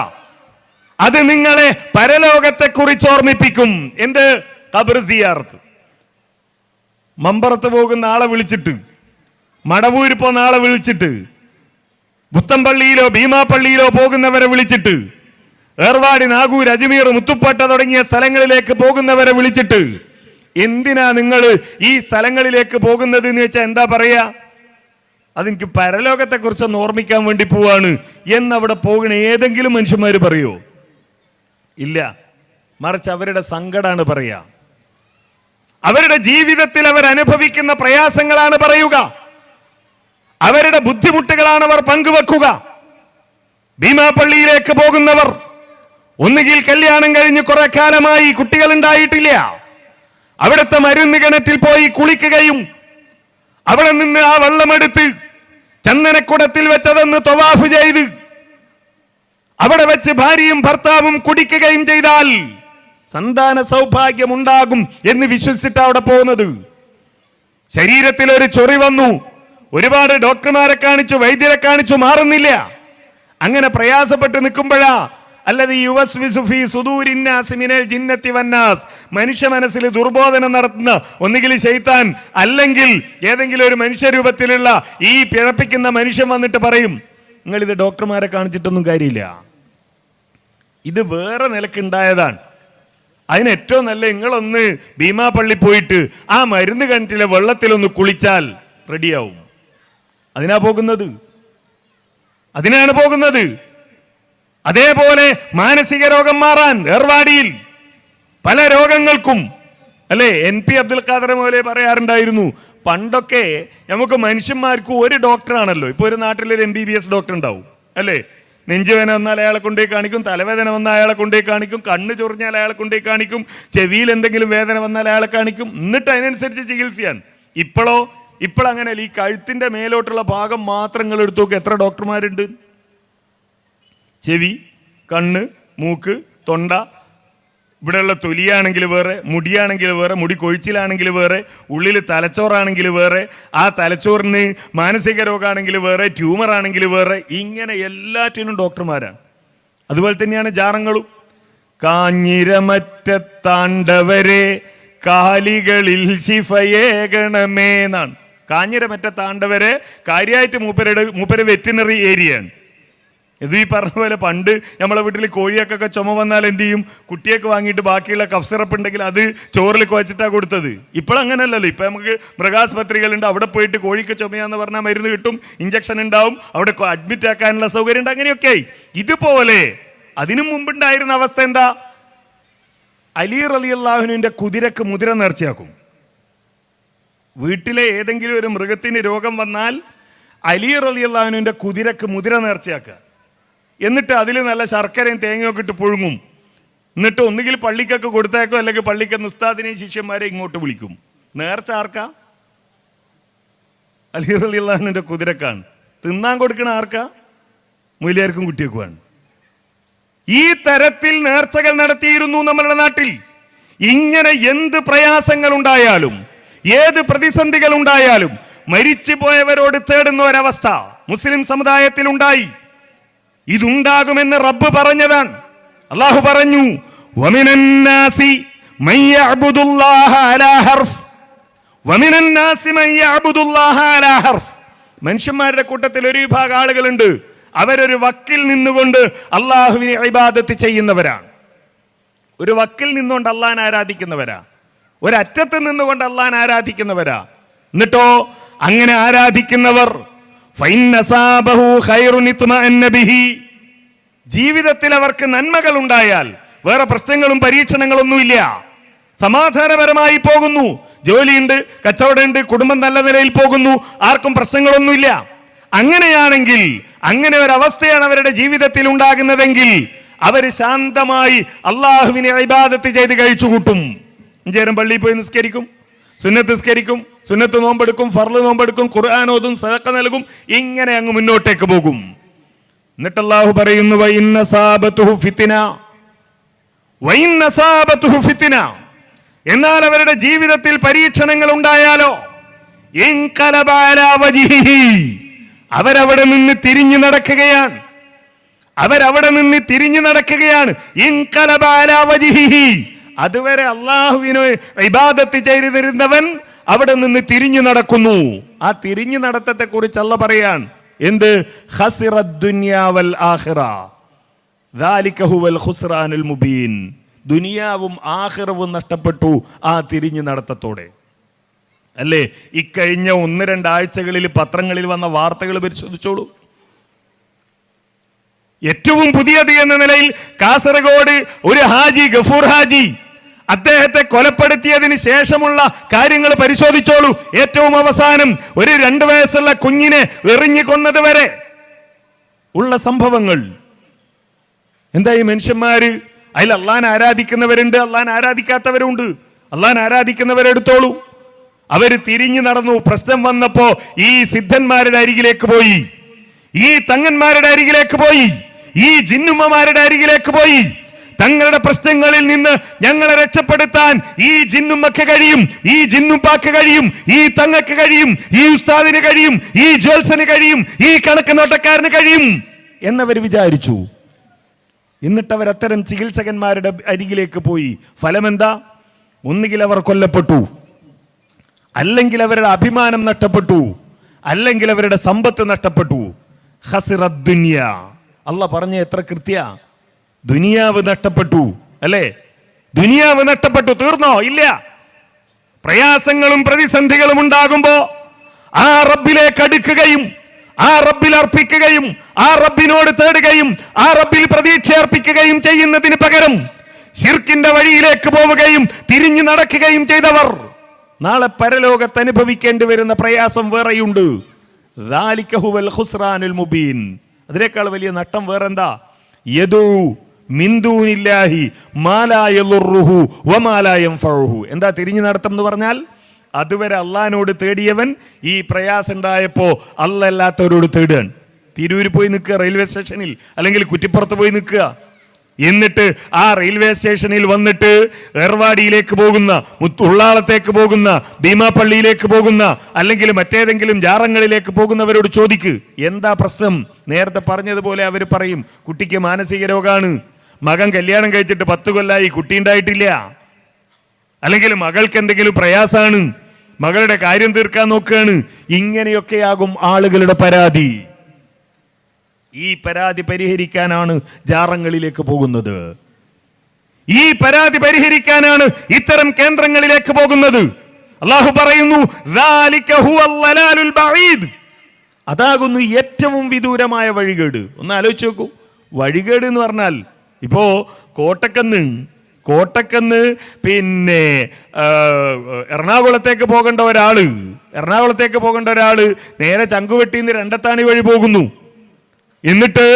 അത് നിങ്ങളെ പരലോകത്തെ കുറിച്ച് ഓർമ്മിപ്പിക്കും. എന്ത്? ഖബർ സിയാറത്ത്. മമ്പറത്ത് പോകുന്ന ആളെ വിളിച്ചിട്ട്, മടവൂര് പോകുന്ന ആളെ വിളിച്ചിട്ട്, പുത്തമ്പള്ളിയിലോ ഭീമാപ്പള്ളിയിലോ പോകുന്നവരെ വിളിച്ചിട്ട്, ഏർവാടി, നാഗൂർ, അജ്മീർ, മുത്തുപ്പേട്ട തുടങ്ങിയ സ്ഥലങ്ങളിലേക്ക് പോകുന്നവരെ വിളിച്ചിട്ട്, എന്തിനാ നിങ്ങൾ ഈ സ്ഥലങ്ങളിലേക്ക് പോകുന്നത് എന്ന് വെച്ചാൽ എന്താ പറയാ? അതെനിക്ക് പരലോകത്തെ കുറിച്ചൊന്ന് ഓർമ്മിക്കാൻ വേണ്ടി പോവാണ് എന്നവിടെ പോകുന്ന ഏതെങ്കിലും മനുഷ്യന്മാർ പറയോ? ഇല്ല. മറിച്ച് അവരുടെ സങ്കടമാണ് പറയാ, അവരുടെ ജീവിതത്തിൽ അവർ അനുഭവിക്കുന്ന പ്രയാസങ്ങളാണ് പറയുക, അവരുടെ ബുദ്ധിമുട്ടുകളാണ് അവർ പങ്കുവെക്കുക. ഭീമാപ്പള്ളിയിലേക്ക് പോകുന്നവർ ഒന്നുകിൽ കല്യാണം കഴിഞ്ഞ് കുറെ കാലമായി കുട്ടികൾ ഉണ്ടായിട്ടില്ല, അവിടുത്തെ മരുന്ന് കിണറ്റിൽ പോയി കുളിക്കുകയും അവിടെ നിന്ന് ആ വെള്ളമെടുത്ത് ചന്ദനക്കുടത്തിൽ വെച്ചതെന്ന് തവാഫ് ചെയ്ത് അവിടെ വെച്ച് ഭാര്യയും ഭർത്താവും കുടിക്കുകയും ചെയ്താൽ സന്താന സൗഭാഗ്യം ഉണ്ടാകും എന്ന് വിശ്വസിച്ചിട്ട് അവിടെ പോകുന്നത്. ശരീരത്തിൽ ഒരു ചൊറി വന്നു, ഒരുപാട് ഡോക്ടർമാരെ കാണിച്ചു, വൈദ്യരെ കാണിച്ചു, മാറുന്നില്ല. അങ്ങനെ പ്രയാസപ്പെട്ട് നിൽക്കുമ്പോഴാ അല്ലത് യുവസ്വിസുഫി സുദൂരിന്നാസ് മിനൽ ജിന്നത്തി വന്നാസ്, മനുഷ്യ മനസ്സിൽ ദുർബോധനം നടത്തുന്ന ഒന്നുകിൽ ശൈത്താൻ അല്ലെങ്കിൽ ഏതെങ്കിലും ഒരു മനുഷ്യരൂപത്തിലുള്ള ഈ പിഴപ്പിക്കുന്ന മനുഷ്യൻ വന്നിട്ട് പറയും, നിങ്ങൾ ഇത് ഡോക്ടർമാരെ കാണിച്ചിട്ടൊന്നും കാര്യമില്ല, ഇത് വേറെ നിലക്കുണ്ടായതാണ്. അതിന് ഏറ്റവും നല്ല നിങ്ങളൊന്ന് ഭീമാപ്പള്ളി പോയിട്ട് ആ മരുന്ന് കിണറ്റിലെ വെള്ളത്തിലൊന്ന് കുളിച്ചാൽ റെഡിയാവും. അതിനാണ് പോകുന്നത്. അതേപോലെ മാനസിക രോഗം മാറാൻ ഏർവാടിയിൽ പല രോഗങ്ങൾക്കും അല്ലെ NP അബ്ദുൽ ഖാദർ മൗലവി പറയാറുണ്ടായിരുന്നു, പണ്ടൊക്കെ നമുക്ക് മനുഷ്യന്മാർക്ക് ഒരു ഡോക്ടറാണല്ലോ. ഇപ്പൊ ഒരു നാട്ടിലൊരു MBBS ഡോക്ടർ ഉണ്ടാവും അല്ലേ? നെഞ്ചുവേദന വന്നാൽ അയാളെ കൊണ്ടുപോയി കാണിക്കും, തലവേദന വന്നാൽ അയാളെ കൊണ്ടുപോയി കാണിക്കും, കണ്ണ് ചൊറിഞ്ഞാൽ അയാളെ കൊണ്ടുപോയി കാണിക്കും, ചെവിയിൽ എന്തെങ്കിലും വേദന വന്നാൽ അയാളെ കാണിക്കും, എന്നിട്ട് അതിനനുസരിച്ച് ചികിത്സയാണ്. ഇപ്പോഴങ്ങനെയല്ല. ഈ കഴുത്തിന്റെ മേലോട്ടുള്ള ഭാഗം മാത്രം നിങ്ങൾ എടുത്തു നോക്കുക, എത്ര ഡോക്ടർമാരുണ്ട്. ചെവി, കണ്ണ്, മൂക്ക്, തൊണ്ട, ഇവിടെയുള്ള തൊലിയാണെങ്കിൽ വേറെ, മുടിയാണെങ്കിൽ വേറെ, മുടി കൊഴിച്ചിലാണെങ്കിൽ വേറെ, ഉള്ളിൽ തലച്ചോറാണെങ്കിൽ വേറെ, ആ തലച്ചോറിന് മാനസിക രോഗമാണെങ്കിൽ വേറെ, ട്യൂമർ ആണെങ്കിൽ വേറെ, ഇങ്ങനെ എല്ലാറ്റിനും ഡോക്ടർമാരാണ്. അതുപോലെ തന്നെയാണ് ജാറങ്ങളും. കാഞ്ഞിരമറ്റത്താണ്ടവരെ കാലികളിൽ ശിഫയേകണമേ എന്നാണ്. കാഞ്ഞിരമറ്റത്താണ്ടവരെ കാര്യമായിട്ട് മൂപ്പരെ വെറ്റിനറി ഏരിയയാണ്. ഇത് ഈ പറഞ്ഞ പോലെ പണ്ട് നമ്മളെ വീട്ടിൽ കോഴിയൊക്കെ ചുമ വന്നാൽ എന്ത് ചെയ്യും? കുട്ടിയൊക്കെ വാങ്ങിയിട്ട് ബാക്കിയുള്ള കഫ് സിറപ്പ് ഉണ്ടെങ്കിൽ അത് ചോറിൽ കുഴച്ചിട്ടാണ് കൊടുത്തത്. ഇപ്പോഴങ്ങനല്ലല്ലോ. ഇപ്പം നമുക്ക് മൃഗാസ്പത്രികളുണ്ട്, അവിടെ പോയിട്ട് കോഴിക്ക് ചുമയാന്ന് പറഞ്ഞാൽ മരുന്ന് കിട്ടും, ഇഞ്ചക്ഷൻ ഉണ്ടാവും, അവിടെ അഡ്മിറ്റ് ആക്കാനുള്ള സൗകര്യം ഉണ്ട്. അങ്ങനെയൊക്കെ ഇതുപോലെ അതിനു മുമ്പുണ്ടായിരുന്ന അവസ്ഥ എന്താ? അലി റളിയല്ലാഹുവിന്റെ കുതിരക്ക് മുതിര നേർച്ചയാക്കും. വീട്ടിലെ ഏതെങ്കിലും ഒരു മൃഗത്തിന് രോഗം വന്നാൽ അലി റളിയല്ലാഹുവിന്റെ കുതിരക്ക് മുതിര നേർച്ചയാക്കുക. എന്നിട്ട് അതിൽ നല്ല ശർക്കരയും തേങ്ങയൊക്കെ ഇട്ട് പുഴുങ്ങും. എന്നിട്ട് ഒന്നുകിൽ പള്ളിക്കൊക്കെ കൊടുത്തേക്കോ അല്ലെങ്കിൽ പള്ളിക്ക് ഉസ്താദിനെയും ശിഷ്യന്മാരെ ഇങ്ങോട്ട് വിളിക്കും. നേർച്ച ആർക്കാ? അലി റളിയല്ലാഹുവിന്റെ കുതിരക്കാണ്. തിന്നാൻ കൊടുക്കണ ആർക്കാ? മൊയ്ലിയാർക്കും കുട്ടിയൊക്കെയാണ്. ഈ തരത്തിൽ നേർച്ചകൾ നടത്തിയിരുന്നു നമ്മളുടെ നാട്ടിൽ. ഇങ്ങനെ എന്ത് പ്രയാസങ്ങൾ ഉണ്ടായാലും ഏത് പ്രതിസന്ധികൾ ഉണ്ടായാലും മരിച്ചു പോയവരോട് തേടുന്ന ഒരവസ്ഥ മുസ്ലിം സമുദായത്തിൽ ഉണ്ടായി. ഇതുണ്ടാകുമെന്ന് റബ്ബ് പറഞ്ഞതാണ്. അല്ലാഹു പറഞ്ഞു, വമിനന്നാസി മൻ യഅ്ബുദുല്ലാഹ അലാ ഹർഫ് വമിനന്നാസി മൻ യഅ്ബുദുല്ലാഹ അലാ ഹർഫ്. മനുഷ്യന്മാരുടെ കൂട്ടത്തിൽ ഒരു വിഭാഗം ആളുകളുണ്ട്, അവരൊരു വക്കിൽ നിന്നുകൊണ്ട് അള്ളാഹുവിനെ ഇബാദത്ത് ചെയ്യുന്നവരാണ്. ഒരു വക്കിൽ നിന്നുകൊണ്ട് അള്ളാഹനെ ആരാധിക്കുന്നവരാ, ഒരറ്റത്ത് നിന്നുകൊണ്ട് അള്ളാഹനെ ആരാധിക്കുന്നവരാ. എന്നിട്ടോ അങ്ങനെ ആരാധിക്കുന്നവർ ജീവിതത്തിൽ അവർക്ക് നന്മകൾ ഉണ്ടായാൽ, വേറെ പ്രശ്നങ്ങളും പരീക്ഷണങ്ങളൊന്നുമില്ല, സമാധാനപരമായി പോകുന്നു, ജോലിയുണ്ട്, കച്ചവടമുണ്ട്, കുടുംബം നല്ല നിലയിൽ പോകുന്നു, ആർക്കും പ്രശ്നങ്ങളൊന്നുമില്ല. അങ്ങനെയാണെങ്കിൽ, അങ്ങനെ ഒരവസ്ഥയാണ് അവരുടെ ജീവിതത്തിൽ ഉണ്ടാകുന്നതെങ്കിൽ അവര് ശാന്തമായി അള്ളാഹുവിനെ ഇബാദത്ത് ചെയ്ത് കഴിച്ചുകൂട്ടും. 5 നേരം പള്ളിയിൽ പോയി നിസ്കരിക്കും, സുന്നത്ത് നിസ്കരിക്കും, സുന്നത്ത് നോമ്പെടുക്കും, ഫർള് നോമ്പെടുക്കും, ഖുർആൻ ഓതും, സദഖ നൽകും, ഇങ്ങനെ അങ്ങ് മുന്നോട്ടേക്ക് പോകും. എന്നിട്ട് അല്ലാഹു പറയുന്നു, എന്നാൽ അവരുടെ ജീവിതത്തിൽ പരീക്ഷണങ്ങൾ ഉണ്ടായാലോ, ഇൻഖലബ അലാ വജ്ഹിഹി, അവരവിടെ നിന്ന് തിരിഞ്ഞു നടക്കുകയാണ്. ഇൻഖലബ അലാ വജ്ഹിഹി, അതുവരെ അല്ലാഹുവിനെ ഇബാദത്ത് ചെയ്തിരുന്നവൻ അവിടെ നിന്ന് തിരിഞ്ഞു നടക്കുന്നു. ആ തിരിഞ്ഞു നടത്തത്തെ കുറിച്ച് അല്ലാഹ് പറയാൻ എന്ത്? ഖസിറദ് ദുനിയാ വൽ ആഖിറ ദാലിക ഹുവൽ ഖുസ്റാനുൽ മുബീൻ. ദുനിയാവും ആഖിറവും നഷ്ടപ്പെട്ടു ആ തിരിഞ്ഞു നടത്തത്തോടെ. അല്ലേ? ഇക്കഴിഞ്ഞ 1-2 ആഴ്ചകളിൽ പത്രങ്ങളിൽ വന്ന വാർത്തകൾ പരിശോധിച്ചോളൂ. ഏറ്റവും പുതിയത് എന്ന നിലയിൽ കാസർഗോഡ് ഒരു ഹാജി, ഗഫൂർ ഹാജി, അദ്ദേഹത്തെ കൊലപ്പെടുത്തിയതിന് ശേഷമുള്ള കാര്യങ്ങൾ പരിശോധിച്ചോളൂ. ഏറ്റവും അവസാനം ഒരു 2 വയസ്സുള്ള കുഞ്ഞിനെ എറിഞ്ഞു കൊന്നത് വരെ ഉള്ള സംഭവങ്ങൾ. എന്താ ഈ മനുഷ്യന്മാര്? അതിൽ അള്ളാൻ ആരാധിക്കുന്നവരുണ്ട്, അള്ളാൻ ആരാധിക്കാത്തവരുണ്ട്. അള്ളാൻ ആരാധിക്കുന്നവരെടുത്തോളൂ. അവര് തിരിഞ്ഞു നടന്നു. പ്രശ്നം വന്നപ്പോ ഈ സിദ്ധന്മാരുടെ അരികിലേക്ക് പോയി, ഈ തങ്ങന്മാരുടെ അരികിലേക്ക് പോയി, ഈ ജിന്നുമ്മമാരുടെ അരികിലേക്ക് പോയി. തങ്ങളുടെ പ്രശ്നങ്ങളിൽ നിന്ന് ഞങ്ങളെ രക്ഷപ്പെടുത്താൻ ഈ ജിന്നുമ്മക്ക് കഴിയും, ഈ ജിന്നുപ്പാക്ക് കഴിയും, ഈ തങ്ങക്ക് കഴിയും, ഈ ഉസ്താദിന് കഴിയും, ഈ ജ്യോത്സന് കഴിയും, ഈ കണക്ക് നോട്ടക്കാരന് കഴിയും എന്നവർ വിചാരിച്ചു. എന്നിട്ട് അവർ അത്തരം ചികിത്സകന്മാരുടെ അരികിലേക്ക് പോയി. ഫലമെന്താ? ഒന്നുകിൽ അവർ കൊല്ലപ്പെട്ടു, അല്ലെങ്കിൽ അവരുടെ അഭിമാനം നഷ്ടപ്പെട്ടു, അല്ലെങ്കിൽ അവരുടെ സമ്പത്ത് നഷ്ടപ്പെട്ടു. ഖസിറദ് ദുനിയ. അല്ലാഹ് പറഞ്ഞ എത്ര കൃത്യ! ദുനിയാവ് നഷ്ടപ്പെട്ടു. അല്ലേ? ദുനിയാവ് നഷ്ടപ്പെട്ടു. തീർന്നോ? ഇല്ല. പ്രയാസങ്ങളും പ്രതിസന്ധികളും ഉണ്ടാകുമ്പോ ആ റബ്ബിലേക്ക് അടുക്കുകയും ആ റബ്ബിൽ അർപ്പിക്കുകയും ആ റബ്ബിനോട് തേടുകയും ആ റബ്ബിൽ പ്രതീക്ഷ അർപ്പിക്കുകയും ചെയ്യുന്നതിന് പകരം ശിർക്കിന്റെ വഴിയിലേക്ക് പോവുകയും തിരിഞ്ഞു നടക്കുകയും ചെയ്തവർ നാളെ പരലോകത്ത് അനുഭവിക്കേണ്ടി വരുന്ന പ്രയാസം വേറെയുണ്ട്. ദാലിക ഹുവൽ ഖുസ്റാനുൽ മുബീൻ. അതിനേക്കാൾ വലിയ നഷ്ടം വേറെന്താ? യദൂ മിൻ ദൂനില്ലാഹി മാ ലാ യളുറുഹു വമാ ലാ യൻഫഉഹു. എന്താ തിരിഞ്ഞു നടത്തം എന്ന് പറഞ്ഞാൽ? അതുവരെ അള്ളാഹിനോട് തേടിയവൻ ഈ പ്രയാസം ഉണ്ടായപ്പോ അല്ലാത്തവരോട് തേടുകയാണ്. തിരൂര് പോയി നിൽക്കുക, റെയിൽവേ സ്റ്റേഷനിൽ, അല്ലെങ്കിൽ കുറ്റിപ്പുറത്ത് പോയി നിൽക്കുക. എന്നിട്ട് ആ റെയിൽവേ സ്റ്റേഷനിൽ വന്നിട്ട് ഏർവാടിയിലേക്ക് പോകുന്ന, ഉള്ളാളത്തേക്ക് പോകുന്ന, ഭീമാപ്പള്ളിയിലേക്ക് പോകുന്ന, അല്ലെങ്കിൽ മറ്റേതെങ്കിലും ജാറങ്ങളിലേക്ക് പോകുന്നവരോട് ചോദിക്ക്, എന്താ പ്രശ്നം? നേരത്തെ പറഞ്ഞതുപോലെ അവർ പറയും, കുട്ടിക്ക് മാനസിക രോഗമാണ്, മകൻ കല്യാണം കഴിച്ചിട്ട് 10 കൊല്ലായി, കുട്ടി ഉണ്ടായിട്ടില്ല, അല്ലെങ്കിൽ മകൾക്ക് എന്തെങ്കിലും പ്രയാസമാണ്, മകളുടെ കാര്യം തീർക്കാൻ നോക്കുകയാണ്. ഇങ്ങനെയൊക്കെയാകും ആളുകളുടെ പരാതി. ഈ പരാതി പരിഹരിക്കാനാണ് ജാറങ്ങളിലേക്ക് പോകുന്നത്. ഈ പരാതി പരിഹരിക്കാനാണ് ഇത്തരം കേന്ദ്രങ്ങളിലേക്ക് പോകുന്നത്. അല്ലാഹു പറയുന്നു, ദാലിക ഹുവൽ ളലാലുൽ ബഈദ്. അതാകുന്നു ഏറ്റവും വിദൂരമായ വഴികേട്. ഒന്ന് ആലോചിച്ച് നോക്കൂ. വഴികേട് എന്ന് പറഞ്ഞാൽ ഇപ്പോ കോട്ടക്കന്ന് പിന്നെ എറണാകുളത്തേക്ക് പോകേണ്ട ഒരാള് നേരെ ചങ്കുവെട്ടിന്ന് രണ്ടത്താണി വഴി പോകുന്നു. എന്നിട്ട്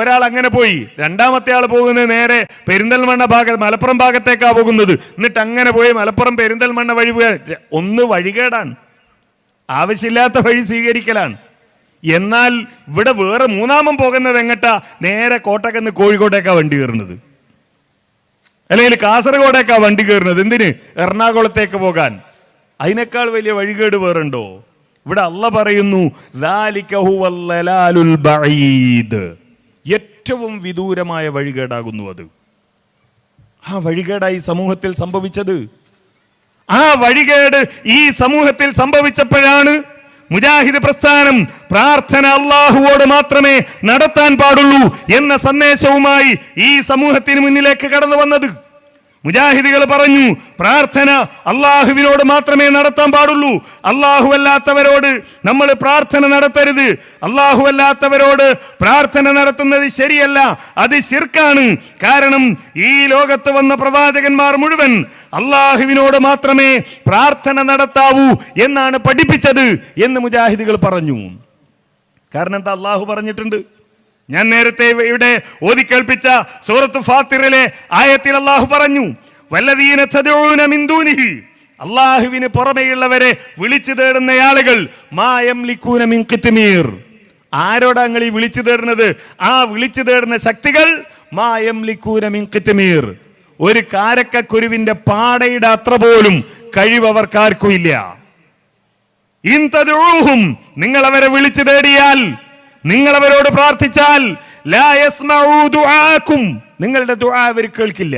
ഒരാൾ അങ്ങനെ പോയി, രണ്ടാമത്തെ ആൾ പോകുന്നത് നേരെ പെരിന്തൽമണ്ണ മലപ്പുറം ഭാഗത്തേക്കാണ് പോകുന്നത്. എന്നിട്ട് അങ്ങനെ പോയി മലപ്പുറം പെരിന്തൽമണ്ണ വഴി പോയാൽ ഒന്ന് വഴികേടാണ്, ആവശ്യമില്ലാത്ത വഴി സ്വീകരിക്കലാണ്. എന്നാൽ ഇവിടെ വേറെ മൂന്നാമൻ പോകുന്നത് എങ്ങട്ടാ? നേരെ കോട്ടക്കന്ന് കോഴിക്കോട്ടേക്കാ വണ്ടി കയറുന്നത്, അല്ലെങ്കിൽ കാസർഗോഡേക്കാ വണ്ടി കയറുന്നത്. എന്തിന്? എറണാകുളത്തേക്ക് പോകാൻ. അതിനേക്കാൾ വലിയ വഴികേട് വേറുണ്ടോ? ഇവിടെ അല്ലാഹ് പറയുന്നു, ദാലിക ഹുവൽ ളലാലുൽ ബഈദ്. ഏറ്റവും വിദൂരമായ വഴികേടാകുന്നു അത്. ആ വഴികേടായി സമൂഹത്തിൽ സംഭവിച്ചത്. ആ വഴികേട് ഈ സമൂഹത്തിൽ സംഭവിച്ചപ്പോഴാണ് മുജാഹിദ് പ്രസ്ഥാനം പ്രാർത്ഥന അല്ലാഹുവോട് മാത്രമേ നടത്താൻ പാടുള്ളൂ എന്ന സന്ദേശവുമായി ഈ സമൂഹത്തിന് മുന്നിലേക്ക് കടന്നു വന്നത്. മുജാഹിദുകൾ പറഞ്ഞു, പ്രാർത്ഥന അള്ളാഹുവിനോട് മാത്രമേ നടത്താൻ പാടുള്ളൂ, അള്ളാഹു അല്ലാത്തവരോട് നമ്മൾ പ്രാർത്ഥന നടത്തരുത്, അള്ളാഹു അല്ലാത്തവരോട് പ്രാർത്ഥന നടത്തുന്നത് ശരിയല്ല, അത് ശിർക്കാണ്. കാരണം ഈ ലോകത്ത് വന്ന പ്രവാചകന്മാർ മുഴുവൻ അള്ളാഹുവിനോട് മാത്രമേ പ്രാർത്ഥന നടത്താവൂ എന്നാണ് പഠിപ്പിച്ചത് എന്ന് മുജാഹിദുകൾ പറഞ്ഞു. കാരണം എന്താ? അള്ളാഹു പറഞ്ഞിട്ടുണ്ട്. ഞാൻ നേരത്തെ ഇവിടെ ഓതിക്കേൾപ്പിച്ച സൂറത്ത് ഫാത്തിറിലെ ആയത്തിൽ അല്ലാഹു പറഞ്ഞു, വല്ലദീന തദഊന മിൻ ദൂനിഹി, അല്ലാഹുവിന് പുറമെയുള്ളവരെ വിളിച്ചു തേടുന്ന ആളുകൾ, മാ യംലികൂന മിൻ ഖിത്മീർ. ആരോടാ നിങ്ങൾ ഈ വിളിച്ചു തേടുന്നത്? ആ വിളിച്ചു തേടുന്ന ശക്തികൾ മാ യംലികൂന മിൻ ഖിത്മീർ, ഒരു കാരക്കക്കുരുവിന്റെ പാടയുടെ അത്ര പോലും കഴിവ് അവർക്കാർക്കും ഇല്ല. ഇൻ തദ്ഊഹും, നിങ്ങൾ അവരെ വിളിച്ചു തേടിയാൽ, നിങ്ങൾ അവരോട് പ്രാർത്ഥിച്ചാൽ, ലാ യസ്മഊ ദുആക്കും, നിങ്ങളുടെ ദുആ അവർ കേൾക്കില്ല.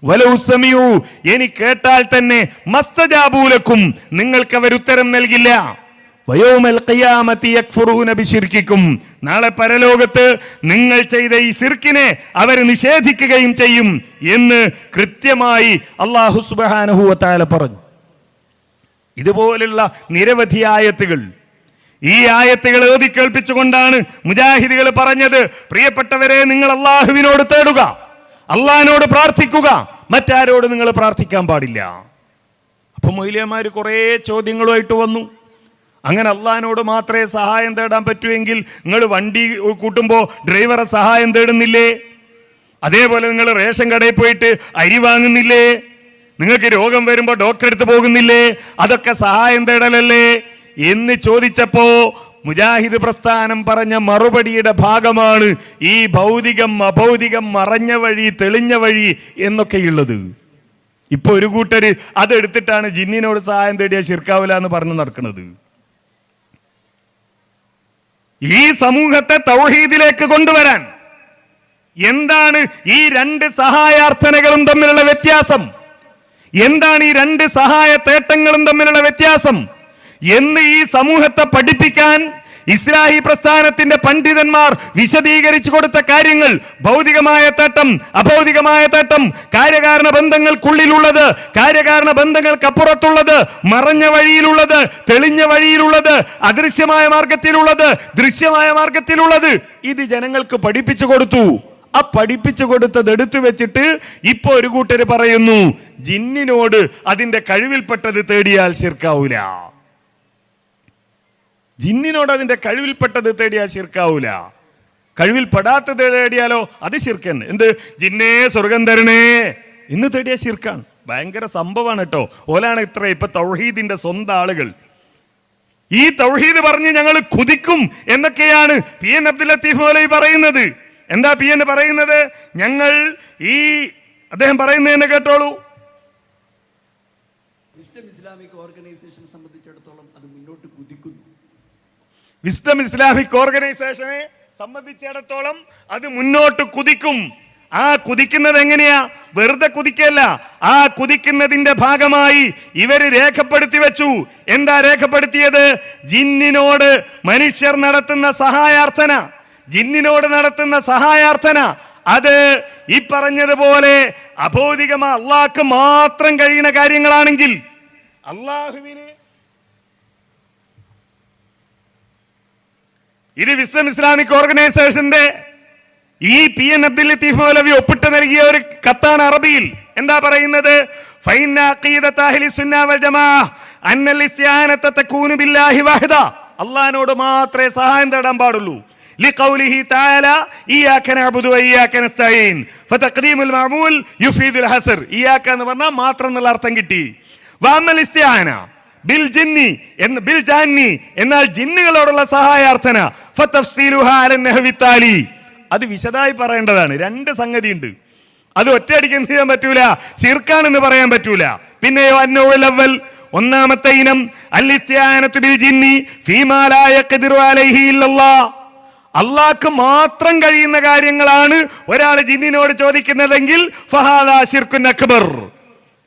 വലൗ സമീഉ, ഇനി കേട്ടാൽ തന്നെ മസ്തജാബൂ ലക്കും, നിങ്ങൾക്ക് അവർ ഉത്തരം നൽകില്ല. വയൗമൽ ഖിയാമത്തി യക്ഫുറൂന ബിശിർക്കിക്കും, നാളെ പരലോകത്ത് നിങ്ങൾ ചെയ്ത ഈ ശിർക്കിനെ അവർ നിഷേധിക്കുകയും ചെയ്യും എന്ന് കൃത്യമായി അല്ലാഹു സുബ്ഹാനഹു വ തആല പറഞ്ഞു. ഇതുപോലുള്ള നിരവധി ആയത്തുകൾ, ഈ ആയത്തുകൾ ഓതി കേൾപ്പിച്ചുകൊണ്ടാണ് മുജാഹിദുകൾ പറഞ്ഞത്, പ്രിയപ്പെട്ടവരെ, നിങ്ങൾ അള്ളാഹുവിനോട് തേടുക, അള്ളാഹിനോട് പ്രാർത്ഥിക്കുക, മറ്റാരോട് നിങ്ങൾ പ്രാർത്ഥിക്കാൻ പാടില്ല. അപ്പൊ മൗലവിമാര് കുറെ ചോദ്യങ്ങളുമായിട്ട് വന്നു. അങ്ങനെ അള്ളാഹിനോട് മാത്രമേ സഹായം തേടാൻ പറ്റുമെങ്കിൽ നിങ്ങൾ വണ്ടി കൂട്ടുമ്പോൾ ഡ്രൈവറെ സഹായം തേടുന്നില്ലേ? അതേപോലെ നിങ്ങൾ റേഷൻ കടയിൽ പോയിട്ട് അരി വാങ്ങുന്നില്ലേ? നിങ്ങൾക്ക് രോഗം വരുമ്പോൾ ഡോക്ടറെ അടുത്ത് പോകുന്നില്ലേ? അതൊക്കെ സഹായം തേടലല്ലേ എന്ന് ചോദിച്ചപ്പോ മുജാഹിദ് പ്രസ്ഥാനം പറഞ്ഞ മറുപടിയുടെ ഭാഗമാണ് ഈ ഭൗതികം അഭൗതികം മറഞ്ഞ വഴി തെളിഞ്ഞ വഴി എന്നൊക്കെയുള്ളത്. ഇപ്പൊ ഒരു കൂട്ടര് അതെടുത്തിട്ടാണ് ജിന്നിനോട് സഹായം തേടിയ ശിർക്കാവില്ല എന്ന് പറഞ്ഞു നടക്കുന്നത്. ഈ സമൂഹത്തെ തൗഹീദിലേക്ക് കൊണ്ടുവരാൻ എന്താണ് ഈ രണ്ട് സഹായാർത്ഥനകളും തമ്മിലുള്ള വ്യത്യാസം, എന്താണ് ഈ രണ്ട് സഹായ തേട്ടങ്ങളും തമ്മിലുള്ള വ്യത്യാസം എന്ന് ഈ സമൂഹത്തെ പഠിപ്പിക്കാൻ ഇസ്ലാഹി പ്രസ്ഥാനത്തിന്റെ പണ്ഡിതന്മാർ വിശദീകരിച്ചു കൊടുത്ത കാര്യങ്ങൾ, ഭൗതികമായ തേട്ടം, അഭൗതികമായ തേട്ടം, കാര്യകാരണ ബന്ധങ്ങൾക്കുള്ളിലുള്ളത്, കാര്യകാരണ ബന്ധങ്ങൾക്കപ്പുറത്തുള്ളത്, മറഞ്ഞ വഴിയിലുള്ളത്, തെളിഞ്ഞ വഴിയിലുള്ളത്, അദൃശ്യമായ മാർഗത്തിലുള്ളത്, ദൃശ്യമായ മാർഗത്തിലുള്ളത്, ഇത് ജനങ്ങൾക്ക് പഠിപ്പിച്ചു കൊടുത്തു. ആ പഠിപ്പിച്ചു കൊടുത്തത് എടുത്തു വെച്ചിട്ട് ഇപ്പൊ ഒരു കൂട്ടര് പറയുന്നു, ജിന്നിനോട് അതിന്റെ കഴിവിൽപ്പെട്ടത് തേടിയാൽ ശിർക്കാവൂല, ജിന്നിനോട് അതിന്റെ കഴിവിൽപ്പെട്ടത് തേടിയാൽ ശിർക്കാവൂല, കഴിവിൽപ്പെടാത്തത് തേടിയാലോ അത് ശിർക്കൻ. എന്ത് ജിന്നേ സ്വർഗം തരണേ ഇന്ന് തേടിയ ശിർക്കാണ്. ഭയങ്കര സംഭവമാണ് കേട്ടോ. ഓലാണ് ഇത്ര ഇപ്പൊ തൗഹീദിന്റെ സ്വന്തം ആളുകൾ ഈ തൗഹീദ് പറഞ്ഞ് ഞങ്ങൾ കുതിക്കും എന്നൊക്കെയാണ് പി എൻ അബ്ദുൽ ലത്തീഫ് മൗലവി പറയുന്നത്. എന്താ പി എൻ പറയുന്നത്? ഞങ്ങൾ ഈ അദ്ദേഹം പറയുന്നതെന്ന് കേട്ടോളൂ. ഇസ്ലാമിക് ഓർഗനൈസേഷൻ സംബന്ധിച്ചിടത്തോളം അത് മുന്നോട്ട് കുതിക്കുന്നു. വിസ്ഡം ഇസ്ലാമിക് ഓർഗനൈസേഷനെ സംബന്ധിച്ചിടത്തോളം അത് മുന്നോട്ട് കുതിക്കും. ആ കുതിക്കുന്നത് എങ്ങനെയാ? വെറുതെ കുതിക്കല്ല. ആ കുതിക്കുന്നതിന്റെ ഭാഗമായി ഇവര് രേഖപ്പെടുത്തി വെച്ചു. എന്താ രേഖപ്പെടുത്തിയത്? ജിന്നിനോട് മനുഷ്യർ നടത്തുന്ന സഹായാർത്ഥന, ജിന്നിനോട് നടത്തുന്ന സഹായാർത്ഥന അത് ഈ പറഞ്ഞതുപോലെ അഭൗതികമായ അള്ളാഹ്ക്ക് മാത്രം കഴിയുന്ന കാര്യങ്ങളാണെങ്കിൽ, അള്ളാഹുവിന് ഇത് വിസ്ഡം ഇസ്ലാമിക് ഓർഗനൈസേഷന്റെ ഈ പി എൻ അബ്ദുൽ ലത്തീഫ് മൗലവി ഒപ്പിട്ട് നൽകിയ ഒരു കത്താണ് അറബിയിൽ. എന്താ പറയുന്നത്? ഫൈന അഖീദത അഹ്ലി സുന്ന വൽ ജമാഅ അന്നൽ ഇസ്തിആനത തകൂനു ബില്ലാഹി വഹദ, അല്ലാഹുവിനോട് മാത്രമേ സഹായം തേടാൻ പാടുള്ളൂ. ലിഖൗലിഹി തആല ഇയ്യാക നഅബുദു വ ഇയ്യാക നസ്തഈൻ ഫതഖ്ദീമുൽ മഅമൂൽ യുഫീദുൽ ഹസർ. ഇയ്യാക എന്ന് പറഞ്ഞാൽ മാത്രം എന്നുള്ള അർത്ഥം കിട്ടി. വഅമൽ ഇസ്തിആന ബിൽ ജിന്നി എന്ന് ബിൽ ജാന്നി, എന്നാൽ ജിന്നുകളോടുള്ള സഹായാർത്ഥന ഫതഫ്സീലുഹാ അലൻ നഹ്വി താലി, അത് വിശദമായി പറയേണ്ടതാണ്. രണ്ട് സംഗതി ഉണ്ട്, അത് ഒറ്റയടിക്ക് എന്ത് ചെയ്യാൻ പറ്റൂല, ശിർക്കാണെന്ന് പറയാൻ പറ്റൂല. പിന്നെയോ അന്നൗൽ അവൽ, ഒന്നാമത്തെ ഇനം അൽ ഇസ്തിആനതു ബിൽ ജിന്നി ഫീമാ ലാ യഖ്ദിറു അലൈഹി ഇല്ലല്ലാഹ്, അള്ളാഹ്ക്ക് മാത്രം കഴിയുന്ന കാര്യങ്ങളാണ് ഒരാൾ ജിന്നിനോട് ചോദിക്കുന്നതെങ്കിൽ ഫഹാദാ ശിർക്കുൻ അക്ബർ,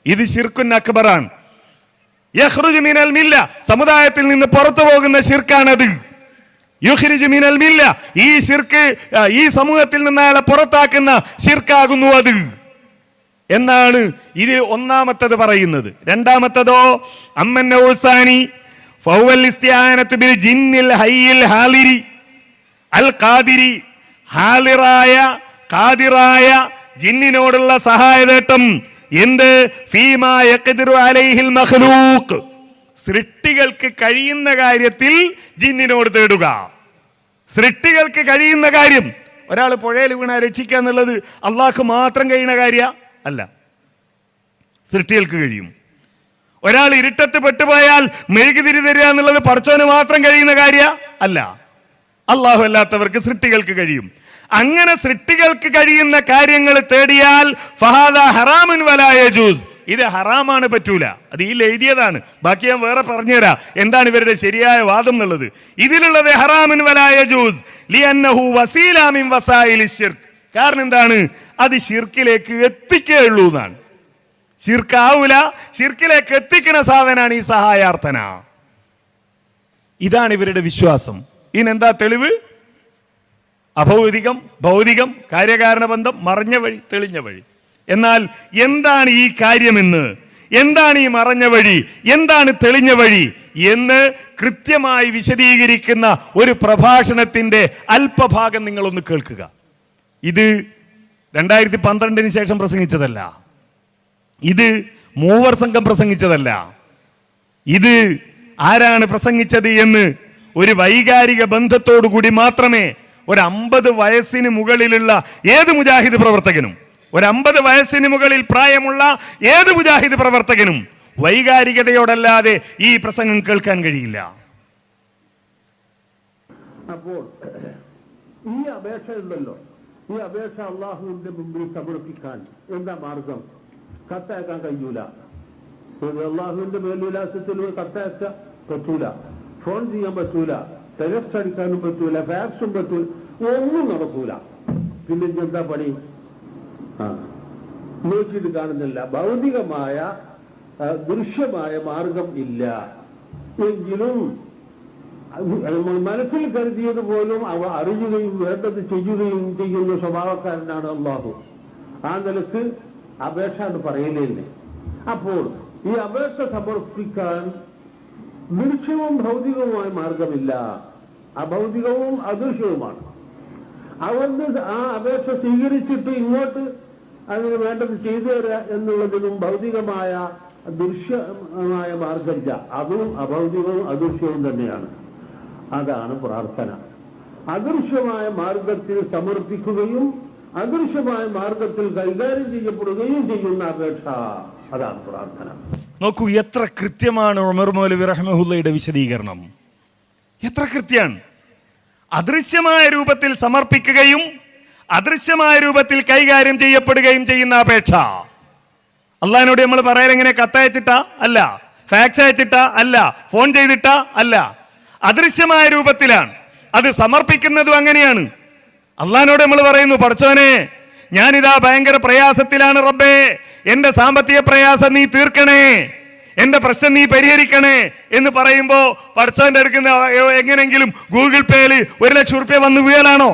ഇത് ശിർക്കുൻ അക്ബറാണ്. യഖ്റുജു മിനൽ മില്ല, സമുദായത്തിൽ നിന്ന് പുറത്തു പോകുന്ന ശിർക്കാണത്. യുഖ്രിജു മിനൽ മില്ല, ഈ ശിർക്ക് ഈ സമൂഹത്തിൽ നിന്ന് അയാളെ പുറത്താക്കുന്ന ശിർക്കാകുന്നു അത് എന്നാണ് ഇത് ഒന്നാമത്തത് പറയുന്നത്. രണ്ടാമത്തതോ അമ്മൻ നൗസാനി ഫൗവൽ ഇസ്തിആനതു ബിൽ ജിന്നിൽ ഹയ്യിൽ ഹാലിരി അൽ ഖാദിരി, ഖാദിറായ ജിന്നിനോടുള്ള സഹായതേട്ടം എന്ത്? ഫീമാ യഖ്ദിറു അലൈഹിൽ മഖ്ലൂഖ്, സൃഷ്ടികൾക്ക് കഴിയുന്ന കാര്യത്തിൽ ജിന്നിനോട് തേടുക. സൃഷ്ടികൾക്ക് കഴിയുന്ന കാര്യം, ഒരാൾ പുഴയിൽ വീണ രക്ഷിക്കുക എന്നുള്ളത് അള്ളാഹ്ക്ക് മാത്രം കഴിയുന്ന കാര്യ അല്ല, സൃഷ്ടികൾക്ക് കഴിയും. ഒരാൾ ഇരുട്ടത്ത് പെട്ടുപോയാൽ മെഴുകുതിരി തരിക എന്നുള്ളത് പടച്ചോന് മാത്രം കഴിയുന്ന കാര്യ അല്ല, അള്ളാഹു അല്ലാത്തവർക്ക് സൃഷ്ടികൾക്ക് കഴിയും. അങ്ങനെ സൃഷ്ടികൾക്ക് കഴിയുന്ന കാര്യങ്ങൾ തേടിയാൽ ഫഹാദാ ഹറാമുൻ വലാ യജൂസ്, ഇത് ഹറാമാണ്, പറ്റൂല. അത് ഈ എഴുതിയതാണ്. ബാക്കി ഞാൻ വേറെ പറഞ്ഞുതരാം എന്താണ് ഇവരുടെ ശരിയായ വാദം എന്നുള്ളത്. ഇതിലുള്ളത് ഹറാമിൻ വലാ യജൂസ് ലിഅന്നഹു വസീല മിൻ വസായിലി ശിർക്ക്. കാരണം എന്താണ്? അത് ശിർക്കിലേക്ക് എത്തിക്കുകയുള്ളൂ എന്നാണ്. ശിർക്കാവൂല, ശിർക്കിലേക്ക് എത്തിക്കുന്ന സാധനാണ് ഈ സഹായാർത്ഥന. ഇതാണ് ഇവരുടെ വിശ്വാസം. ഇതിനെന്താ തെളിവ്? അഭൗതികം, ഭൗതികം, കാര്യകാരണ ബന്ധം, മറഞ്ഞ വഴി, തെളിഞ്ഞ വഴി. എന്നാൽ എന്താണ് ഈ കാര്യമെന്ന്, എന്താണ് ഈ മറഞ്ഞ വഴി, എന്താണ് തെളിഞ്ഞ വഴി എന്ന് കൃത്യമായി വിശദീകരിക്കുന്ന ഒരു പ്രഭാഷണത്തിന്റെ അല്പഭാഗം നിങ്ങളൊന്ന് കേൾക്കുക. ഇത് 2012 ശേഷം പ്രസംഗിച്ചതല്ല, ഇത് മൂവർ സംഘം പ്രസംഗിച്ചതല്ല. ഇത് ആരാണ് പ്രസംഗിച്ചത് എന്ന് ഒരു വൈകാരിക ബന്ധത്തോടു കൂടി മാത്രമേ ഒരു 50 വയസ്സിന് മുകളിലുള്ള ഏത് മുജാഹിദ് പ്രവർത്തകനും, ഒരു 50 വയസ്സിന് മുകളിൽ പ്രായമുള്ള ഏത് മുജാഹിദ് പ്രവർത്തകനും വൈകാരികതയോടല്ലാതെ ഈ പ്രസംഗം കേൾക്കാൻ കഴിയില്ല. അപ്പോൾ ഈ അപേക്ഷ ഉണ്ടല്ലോ, ഈ അപേക്ഷ അള്ളാഹുവിന്റെ മുമ്പിൽ സമർപ്പിക്കാൻ എന്താ മാർഗം? കത്തയക്കാൻ കഴിയൂല. അള്ളാഹുവിന്റെ മേൽവിലാസത്തിൽ കത്തയക്കാൻ പറ്റൂല, ഫോൺ ചെയ്യാൻ പറ്റൂല, ടെക്സ്റ്റ് അടിക്കാനും പറ്റൂല, ഫാക്സും പറ്റൂല, ഒന്നും നടക്കൂല. പിന്നെ എന്താ പണി? നോക്കിയിട്ട് കാണുന്നില്ല. ഭൗതികമായ ദൃശ്യമായ മാർഗം ഇല്ല എങ്കിലും മനസ്സിൽ കരുതിയത് പോലും അവ അറിയുകയും വേണ്ടത് ചെയ്യുകയും ചെയ്യുന്ന സ്വഭാവക്കാരനാണ് അള്ളാഹു. ആ നിലക്ക് അപേക്ഷ എന്ന് പറയലേ. അപ്പോൾ ഈ അപേക്ഷ സമർപ്പിക്കാൻ ദൃശ്യവും ഭൗതികവുമായ മാർഗമില്ല, അഭൗതികവും അദൃശ്യവുമാണ്. അവിടുന്ന് ആ അപേക്ഷ സ്വീകരിച്ചിട്ട് ഇങ്ങോട്ട് അതിന് വേണ്ടത് ചെയ്തു തരിക എന്നുള്ളതിനും ഭൗതികമായ ദൃശ്യമായ മാർഗമില്ല. അതും അഭൗതികവും അദൃശ്യവും തന്നെയാണ്. അതാണ് പ്രാർത്ഥന. അദൃശ്യമായ മാർഗത്തിൽ സമർപ്പിക്കുകയും അദൃശ്യമായ മാർഗത്തിൽ കൈകാര്യം ചെയ്യപ്പെടുകയും ചെയ്യുന്ന അപേക്ഷ, അതാണ് പ്രാർത്ഥന. നോക്കൂ, എത്ര കൃത്യമാണ് ഉമർ മൗലവി റഹ്മഹുള്ളയുടെ വിശദീകരണം. എത്ര കൃത്യമാണ്. അദൃശ്യമായ രൂപത്തിൽ സമർപ്പിക്കുകയും അദൃശ്യമായ രൂപത്തിൽ കൈകാര്യം ചെയ്യപ്പെടുകയും ചെയ്യുന്ന അപേക്ഷ. അള്ളാഹിനോട് നമ്മൾ പറയാൻ എങ്ങനെ? കത്തയച്ചിട്ടാ അല്ല, ഫാക്സ് അയച്ചിട്ടാ അല്ല, ഫോൺ ചെയ്തിട്ടാ അല്ല, അദൃശ്യമായ രൂപത്തിലാണ് അത് സമർപ്പിക്കുന്നതും. അങ്ങനെയാണ് അള്ളാഹിനോട് നമ്മൾ പറയുന്നു, പടച്ചോനെ ഞാനിതാ ഭയങ്കര പ്രയാസത്തിലാണ് റബ്ബേ, എന്റെ സാമ്പത്തിക പ്രയാസം നീ തീർക്കണേ, എന്റെ പ്രശ്നം നീ പരിഹരിക്കണേ എന്ന് പറയുമ്പോ പടച്ചോന്റെ അടുക്കുന്ന എങ്ങനെങ്കിലും ഗൂഗിൾ പേയിൽ 1 ലക്ഷം റുപ്യ വന്ന് വീഴലാണോ?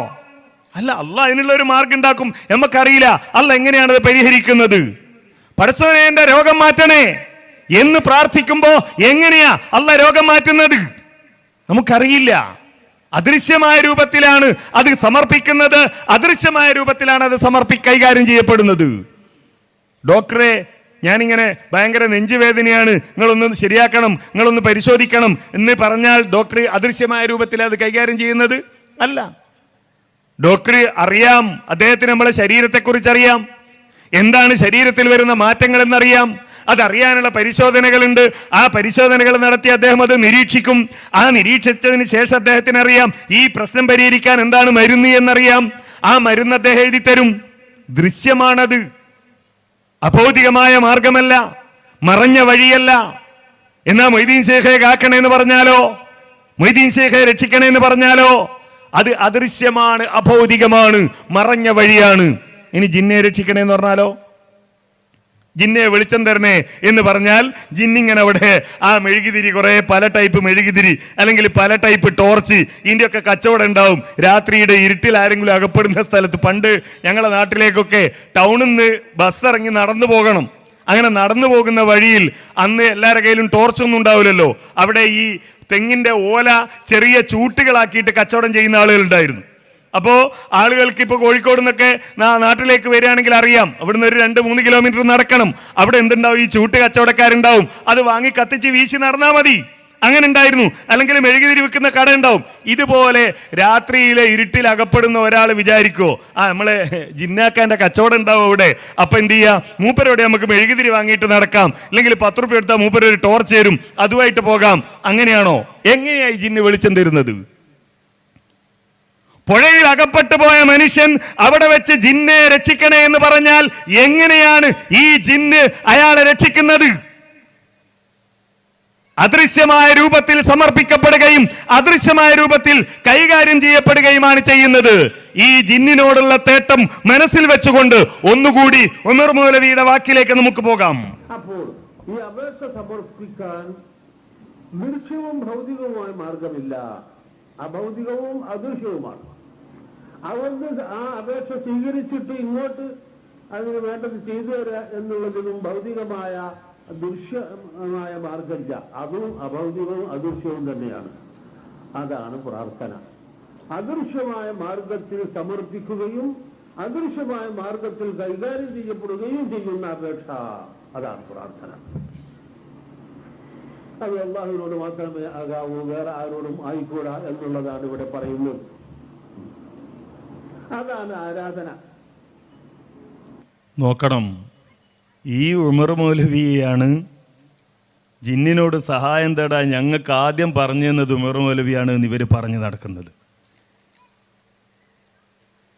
അല്ല, അള്ളാഹ് അതിനുള്ള ഒരു മാർഗം ഉണ്ടാക്കും. നമുക്കറിയില്ല അള്ളാഹ് എങ്ങനെയാണത് പരിഹരിക്കുന്നത്. പടച്ചോനെ എന്റെ രോഗം മാറ്റണേ എന്ന് പ്രാർത്ഥിക്കുമ്പോ എങ്ങനെയാ അള്ളാഹ് രോഗം മാറ്റുന്നത്? നമുക്കറിയില്ല. അദൃശ്യമായ രൂപത്തിലാണ് അത് സമർപ്പിക്കുന്നത്, അദൃശ്യമായ രൂപത്തിലാണ് അത് കൈകാര്യം ചെയ്യപ്പെടുന്നത്. ഡോക്ടറെ ഞാനിങ്ങനെ ഭയങ്കര നെഞ്ചുവേദനയാണ്, നിങ്ങളൊന്ന് ശരിയാക്കണം, നിങ്ങളൊന്ന് പരിശോധിക്കണം എന്ന് പറഞ്ഞാൽ ഡോക്ടർ അദൃശ്യമായ രൂപത്തിൽ അത് കൈകാര്യം ചെയ്യുന്നത് അല്ല. ഡോക്ടർ അറിയാം, അദ്ദേഹത്തിന് നമ്മളെ ശരീരത്തെക്കുറിച്ച് അറിയാം, എന്താണ് ശരീരത്തിൽ വരുന്ന മാറ്റങ്ങൾ എന്നറിയാം. അതറിയാനുള്ള പരിശോധനകളുണ്ട്. ആ പരിശോധനകൾ നടത്തി അദ്ദേഹം അത് നിരീക്ഷിക്കും. ആ നിരീക്ഷിച്ചതിന് ശേഷം അദ്ദേഹത്തിന് അറിയാം ഈ പ്രശ്നം പരിഹരിക്കാൻ എന്താണ് മരുന്ന് എന്നറിയാം. ആ മരുന്ന് അദ്ദേഹം എഴുതി തരും. ദൃശ്യമാണത്, അഭൗതികമായ മാർഗമല്ല, മറഞ്ഞ വഴിയല്ല. എന്നാ മൊയ്തീൻ ശേഖയെ കാക്കണേ എന്ന് പറഞ്ഞാലോ, മൊയ്തീൻ ശേഖയെ രക്ഷിക്കണേ എന്ന് പറഞ്ഞാലോ അത് അദൃശ്യമാണ്, അഭൗതികമാണ്, മറഞ്ഞ വഴിയാണ്. ഇനി ജിന്നെ രക്ഷിക്കണേ എന്ന് പറഞ്ഞാലോ, ജിന്നെ വെളിച്ചം തരണേ എന്ന് പറഞ്ഞാൽ ജിന്നിങ്ങനെ അവിടെ ആ മെഴുകുതിരി, കുറെ പല ടൈപ്പ് മെഴുകുതിരി അല്ലെങ്കിൽ പല ടൈപ്പ് ടോർച്ച്, ഇതിൻ്റെയൊക്കെ കച്ചവടം ഉണ്ടാവും. രാത്രിയുടെ ഇരുട്ടിൽ ആരെങ്കിലും അകപ്പെടുന്ന സ്ഥലത്ത്, പണ്ട് ഞങ്ങളുടെ നാട്ടിലേക്കൊക്കെ ടൗണിൽ നിന്ന് ബസ് ഇറങ്ങി നടന്നു പോകണം. അങ്ങനെ നടന്നു പോകുന്ന വഴിയിൽ അന്ന് എല്ലാവരുടെ കയ്യിലും ടോർച്ചൊന്നും ഉണ്ടാവില്ലല്ലോ. അവിടെ ഈ തെങ്ങിന്റെ ഓല ചെറിയ ചൂട്ടുകളാക്കിയിട്ട് കച്ചവടം ചെയ്യുന്ന ആളുകളുണ്ടായിരുന്നു. അപ്പോൾ ആളുകൾക്ക് ഇപ്പോൾ കോഴിക്കോട് നിന്നൊക്കെ നാട്ടിലേക്ക് വരികയാണെങ്കിൽ അറിയാം, അവിടുന്ന് ഒരു 2-3 കിലോമീറ്റർ നടക്കണം. അവിടെ എന്തുണ്ടാവും? ഈ ചൂട്ട് കച്ചവടക്കാരുണ്ടാവും. അത് വാങ്ങി കത്തിച്ച് വീശി നടന്നാൽ മതി. അങ്ങനെ ഉണ്ടായിരുന്നു. അല്ലെങ്കിൽ മെഴുകുതിരി വിൽക്കുന്ന കട ഉണ്ടാവും. ഇതുപോലെ രാത്രിയിലെ ഇരുട്ടിൽ അകപ്പെടുന്ന ഒരാൾ വിചാരിക്കുമോ നമ്മളെ ജിന്നാക്കാന്റെ കച്ചവടം ഉണ്ടാവും അവിടെ, അപ്പൊ എന്ത് ചെയ്യാ, മൂപ്പരോടെ നമുക്ക് മെഴുകുതിരി വാങ്ങിയിട്ട് നടക്കാം, അല്ലെങ്കിൽ 10 റുപ്യ എടുത്താൽ മൂപ്പരൊരു ടോർച്ച് തരും, അതുമായിട്ട് പോകാം. അങ്ങനെയാണോ? എങ്ങനെയായി ജിന്ന് വെളിച്ചം തരുന്നത്? പുഴയിൽ അകപ്പെട്ടു പോയ മനുഷ്യൻ അവിടെ വെച്ച് ജിന്നെ രക്ഷിക്കണേ എന്ന് പറഞ്ഞാൽ എങ്ങനെയാണ് ഈ ജിന്ന് അയാളെ രക്ഷിക്കുന്നത്? അദൃശ്യമായ രൂപത്തിൽ സമർപ്പിക്കപ്പെടുകയും അദൃശ്യമായ രൂപത്തിൽ കൈകാര്യം ചെയ്യപ്പെടുകയുമാണ് ചെയ്യുന്നത്. ഈ ജിന്നിനോടുള്ള തേട്ടം മനസ്സിൽ വെച്ചുകൊണ്ട് ഒന്നുകൂടി ഉമർ മൗലവിയുടെ വാക്കിലേക്ക് നമുക്ക് പോകാം. അപ്പോൾ ഈ അപേക്ഷ സമർപ്പിക്കാൻ ദൃശ്യവും ഭൗതികവുമായ മാർഗമില്ല, അഭൗതികവും അദൃശ്യവുമാണ്. അവർക്ക് ആ അപേക്ഷ സ്വീകരിച്ചിട്ട് ഇങ്ങോട്ട് അതിന് വേണ്ടത് ചെയ്തു തരിക എന്നുള്ളതിനും ഭൗതികമായ ദൃശ്യമായ മാർഗമില്ല. അതും അഭൗതികവും അദൃശ്യവും തന്നെയാണ്. അതാണ് പ്രാർത്ഥന. അദൃശ്യമായ മാർഗത്തിൽ സമർപ്പിക്കുകയും അദൃശ്യമായ മാർഗത്തിൽ കൈകാര്യം ചെയ്യപ്പെടുകയും ചെയ്യുന്ന അപേക്ഷ, അതാണ് പ്രാർത്ഥന. അത് അല്ലാഹുവിനോട് മാത്രമേ ആകാവൂ, വേറെ ആരോടും ആയിക്കൂടാ എന്നുള്ളതാണ് ഇവിടെ പറയുന്നത്. അതാണ് ആരാധന. നോക്കണം, ഈ ഉമർ മൗലവിയാണ് ജിന്നിനോട് സഹായം തേടാൻ ഞങ്ങൾക്ക് ആദ്യം പറഞ്ഞു തന്നത് ഉമർ മൗലവിയാണ് എന്ന് ഇവർ പറഞ്ഞു നടക്കുന്നത്.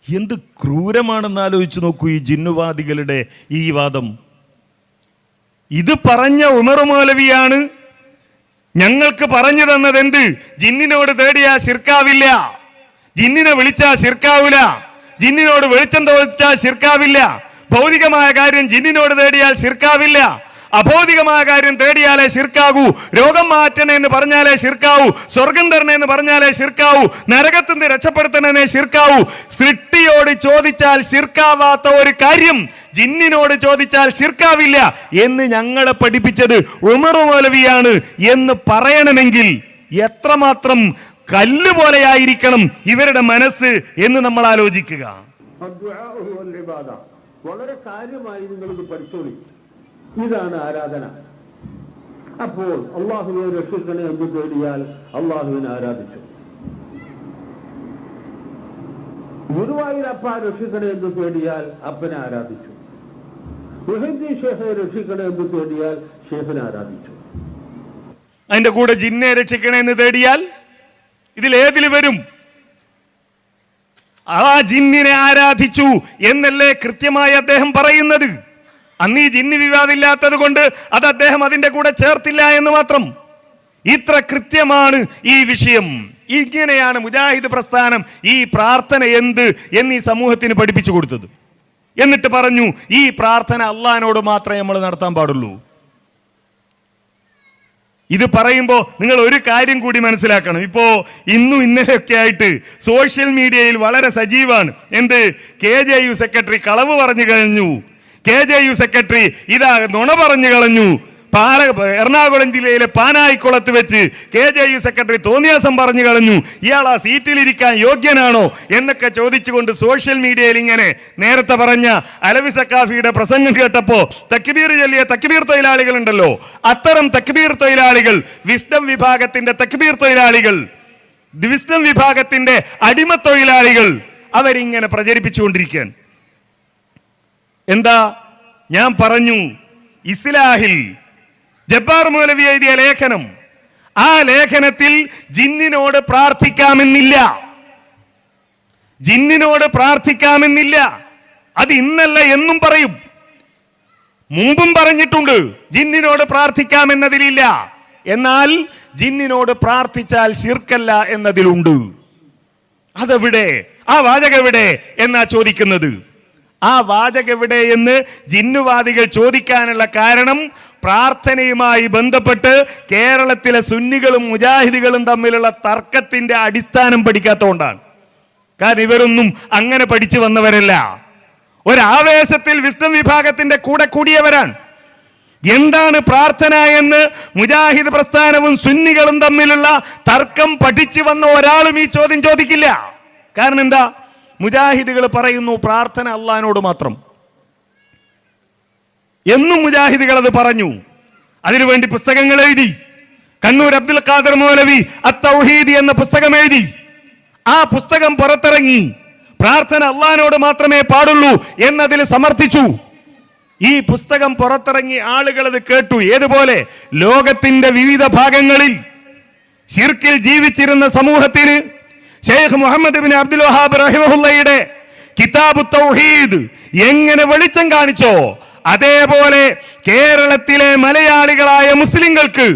എന്ത് ക്രൂരമാണെന്ന് ആലോചിച്ച് നോക്കൂ ഈ ജിന്നുവാദികളുടെ ഈ വാദം. ഇത് പറഞ്ഞ ഉമർ മൗലവിയാണ് ഞങ്ങൾക്ക് പറഞ്ഞു തന്നത് എന്ത്? ജിന്നിനോട് തേടിയാ ശിർക്കാവില്ല, ജിന്നിനെ വിളിച്ചാ ശിർക്കാവില്ല, ജിന്നിനോട് വെളിച്ചം തോന്നിച്ചാൽ ശിർക്കാവില്ല, ഭൗതികമായ കാര്യം ജിന്നിനോട് തേടിയാൽ ശിർക്കാവില്ല, അഭൗതികമായ കാര്യം തേടിയാലേ ശിർക്കാകൂ, രോഗം മാറ്റണേ എന്ന് പറഞ്ഞാലേ ശിർക്കാവൂ, സ്വർഗം തരണേ എന്ന് പറഞ്ഞാലേ ശിർക്കാവൂ, നരകത്തിൽ നിന്ന് രക്ഷപ്പെടുത്തണേ ശിർക്കാവൂ. സൃഷ്ടിയോട് ചോദിച്ചാൽ ശിർക്കാവാത്ത ഒരു കാര്യം ജിന്നിനോട് ചോദിച്ചാൽ ശിർക്കാവില്ല എന്ന് ഞങ്ങളെ പഠിപ്പിച്ചത് ഉമർ മൗലവിയാണ് എന്ന് പറയണമെങ്കിൽ എത്രമാത്രം കല്ല് പോലെയായിരിക്കണം ഇവരുടെ മനസ്സ് എന്ന് നമ്മൾ ആലോചിക്കുക. വളരെ കാര്യമായി നിങ്ങളിത് പരിശോധിക്കും. ഇതാണ് ആരാധന. അപ്പോൾ അള്ളാഹുവിനെ രക്ഷിക്കണേ എന്ന് തേടിയാൽ അള്ളാഹുവിനെ ആരാധിച്ചു. ഗുരുവായൂരപ്പ രക്ഷിക്കണേ എന്ന് തേടിയാൽ അപ്പനെ ആരാധിച്ചു. മുഹമ്മദ് ഷേഖെ രക്ഷിക്കണേ എന്ന് തേടിയാൽ ഷേഖിനെ ആരാധിച്ചു. അതിന്റെ കൂടെ ജിന്നെ രക്ഷിക്കണേ എന്ന് തേടിയാൽ ഇതിലേതിൽ വരും? ആ ജിന്നിനെ ആരാധിച്ചു എന്നല്ലേ കൃത്യമായി അദ്ദേഹം പറയുന്നത്. അന്ന് ഈ ജിന്ന് വിവാദമില്ലാത്തത് കൊണ്ട് അത് അദ്ദേഹം അതിന്റെ കൂടെ ചേർത്തില്ല എന്ന് മാത്രം. ഇത്ര കൃത്യമാണ് ഈ വിഷയം. ഇങ്ങനെയാണ് മുജാഹിദ് പ്രസ്ഥാനം ഈ പ്രാർത്ഥന എന്ത് എന്ന് ഈ സമൂഹത്തിന് പഠിപ്പിച്ചു കൊടുത്തത്. എന്നിട്ട് പറഞ്ഞു ഈ പ്രാർത്ഥന അള്ളാഹിനോട് മാത്രമേ നമ്മൾ നടത്താൻ പാടുള്ളൂ. ഇത് പറയുമ്പോൾ നിങ്ങൾ ഒരു കാര്യം കൂടി മനസ്സിലാക്കണം. ഇപ്പോ ഇന്നും ഇന്നലെയൊക്കെ ആയിട്ട് സോഷ്യൽ മീഡിയയിൽ വളരെ സജീവമാണ്. എന്ത്? KJU സെക്രട്ടറി കളവ് പറഞ്ഞു കഴിഞ്ഞു, KJU സെക്രട്ടറി ഇതാ നുണ പറഞ്ഞു കളഞ്ഞു, എറണാകുളം ജില്ലയിലെ പാനായിക്കുളത്ത് വെച്ച് KJU സെക്രട്ടറി തോന്നിയാസം പറഞ്ഞു കളഞ്ഞു, ഇയാൾ ആ സീറ്റിലിരിക്കാൻ യോഗ്യനാണോ എന്നൊക്കെ ചോദിച്ചുകൊണ്ട് സോഷ്യൽ മീഡിയയിൽ ഇങ്ങനെ നേരത്തെ പറഞ്ഞ അലവി സക്കാഫിയുടെ പ്രസംഗം കേട്ടപ്പോ തക്ബീർ ചൊല്ലിയ തക്ബീർ തൊഴിലാളികൾ ഉണ്ടല്ലോ, അത്തരം തക്ബീർ തൊഴിലാളികൾ, വിസ്ഡം വിഭാഗത്തിന്റെ തക്ബീർ തൊഴിലാളികൾ, വിസ്ഡം വിഭാഗത്തിന്റെ അടിമ തൊഴിലാളികൾ അവരിങ്ങനെ പ്രചരിപ്പിച്ചുകൊണ്ടിരിക്കുകയാണ്. എന്താ? ഞാൻ പറഞ്ഞു ഇസ്ലാഹിൽ ജബ്ബാർ മൗലവി എഴുതിയ ലേഖനം, ആ ലേഖനത്തിൽ ജിന്നിനോട് പ്രാർത്ഥിക്കാമെന്നില്ല, ജിന്നിനോട് പ്രാർത്ഥിക്കാമെന്നില്ല. അത് ഇന്നല്ല എന്നും പറയും, മുമ്പും പറഞ്ഞിട്ടുണ്ട് ജിന്നിനോട് പ്രാർത്ഥിക്കാമെന്നതിലില്ല. എന്നാൽ ജിന്നിനോട് പ്രാർത്ഥിച്ചാൽ ശിർക്കല്ല എന്നതിലുണ്ട്. അതെവിടെ? ആ വാചകെവിടെ എന്നാ ചോദിക്കുന്നത്. ആ വാചകെവിടെ എന്ന് ജിന്നുവാദികൾ ചോദിക്കാനുള്ള കാരണം പ്രാർത്ഥനയുമായി ബന്ധപ്പെട്ട് കേരളത്തിലെ സുന്നികളും മുജാഹിദുകളും തമ്മിലുള്ള തർക്കത്തിന്റെ അടിസ്ഥാനം പഠിക്കാത്തതുകൊണ്ടാണ്. കാരണം ഇവരൊന്നും അങ്ങനെ പഠിച്ചു വന്നവരല്ല, ഒരാവേശത്തിൽ വിസ്ഡം വിഭാഗത്തിന്റെ കൂടെ കൂടിയവരാണ്. എന്താണ് പ്രാർത്ഥന എന്ന് മുജാഹിദ് പ്രസ്ഥാനവും സുന്നികളും തമ്മിലുള്ള തർക്കം പഠിച്ചു വന്ന ഒരാളും ഈ ചോദ്യം ചോദിക്കില്ല. കാരണം എന്താ? മുജാഹിദുകൾ പറയുന്നു പ്രാർത്ഥന അള്ളാഹിനോട് മാത്രം. എന്നും മുജാഹിദുകൾ അത് പറഞ്ഞു. അതിനുവേണ്ടി പുസ്തകങ്ങൾ എഴുതി. കണ്ണൂർ അബ്ദുൽ ഖാദർ മൗലവി അത്തൗഹീദ് എന്ന പുസ്തകം എഴുതി. ആ പുസ്തകം പുറത്തിറങ്ങി. പ്രാർത്ഥന അള്ളാഹിനോട് മാത്രമേ പാടുള്ളൂ എന്നതിൽ സമർത്ഥിച്ചു. ഈ പുസ്തകം പുറത്തിറങ്ങി ആളുകൾ അത് കേട്ടു. ഏതുപോലെ? ലോകത്തിന്റെ വിവിധ ഭാഗങ്ങളിൽ ശിർക്കിൽ ജീവിച്ചിരുന്ന സമൂഹത്തിന് ഷെയ്ഖ് മുഹമ്മദ് ബിൻ അബ്ദുൽ വഹാബ് റഹിമഹുള്ളയുടെ കിതാബു തൗഹീദ് എങ്ങനെ വെളിച്ചം കാണിച്ചോ അതേപോലെ കേരളത്തിലെ മലയാളികളായ മുസ്ലിങ്ങൾക്ക്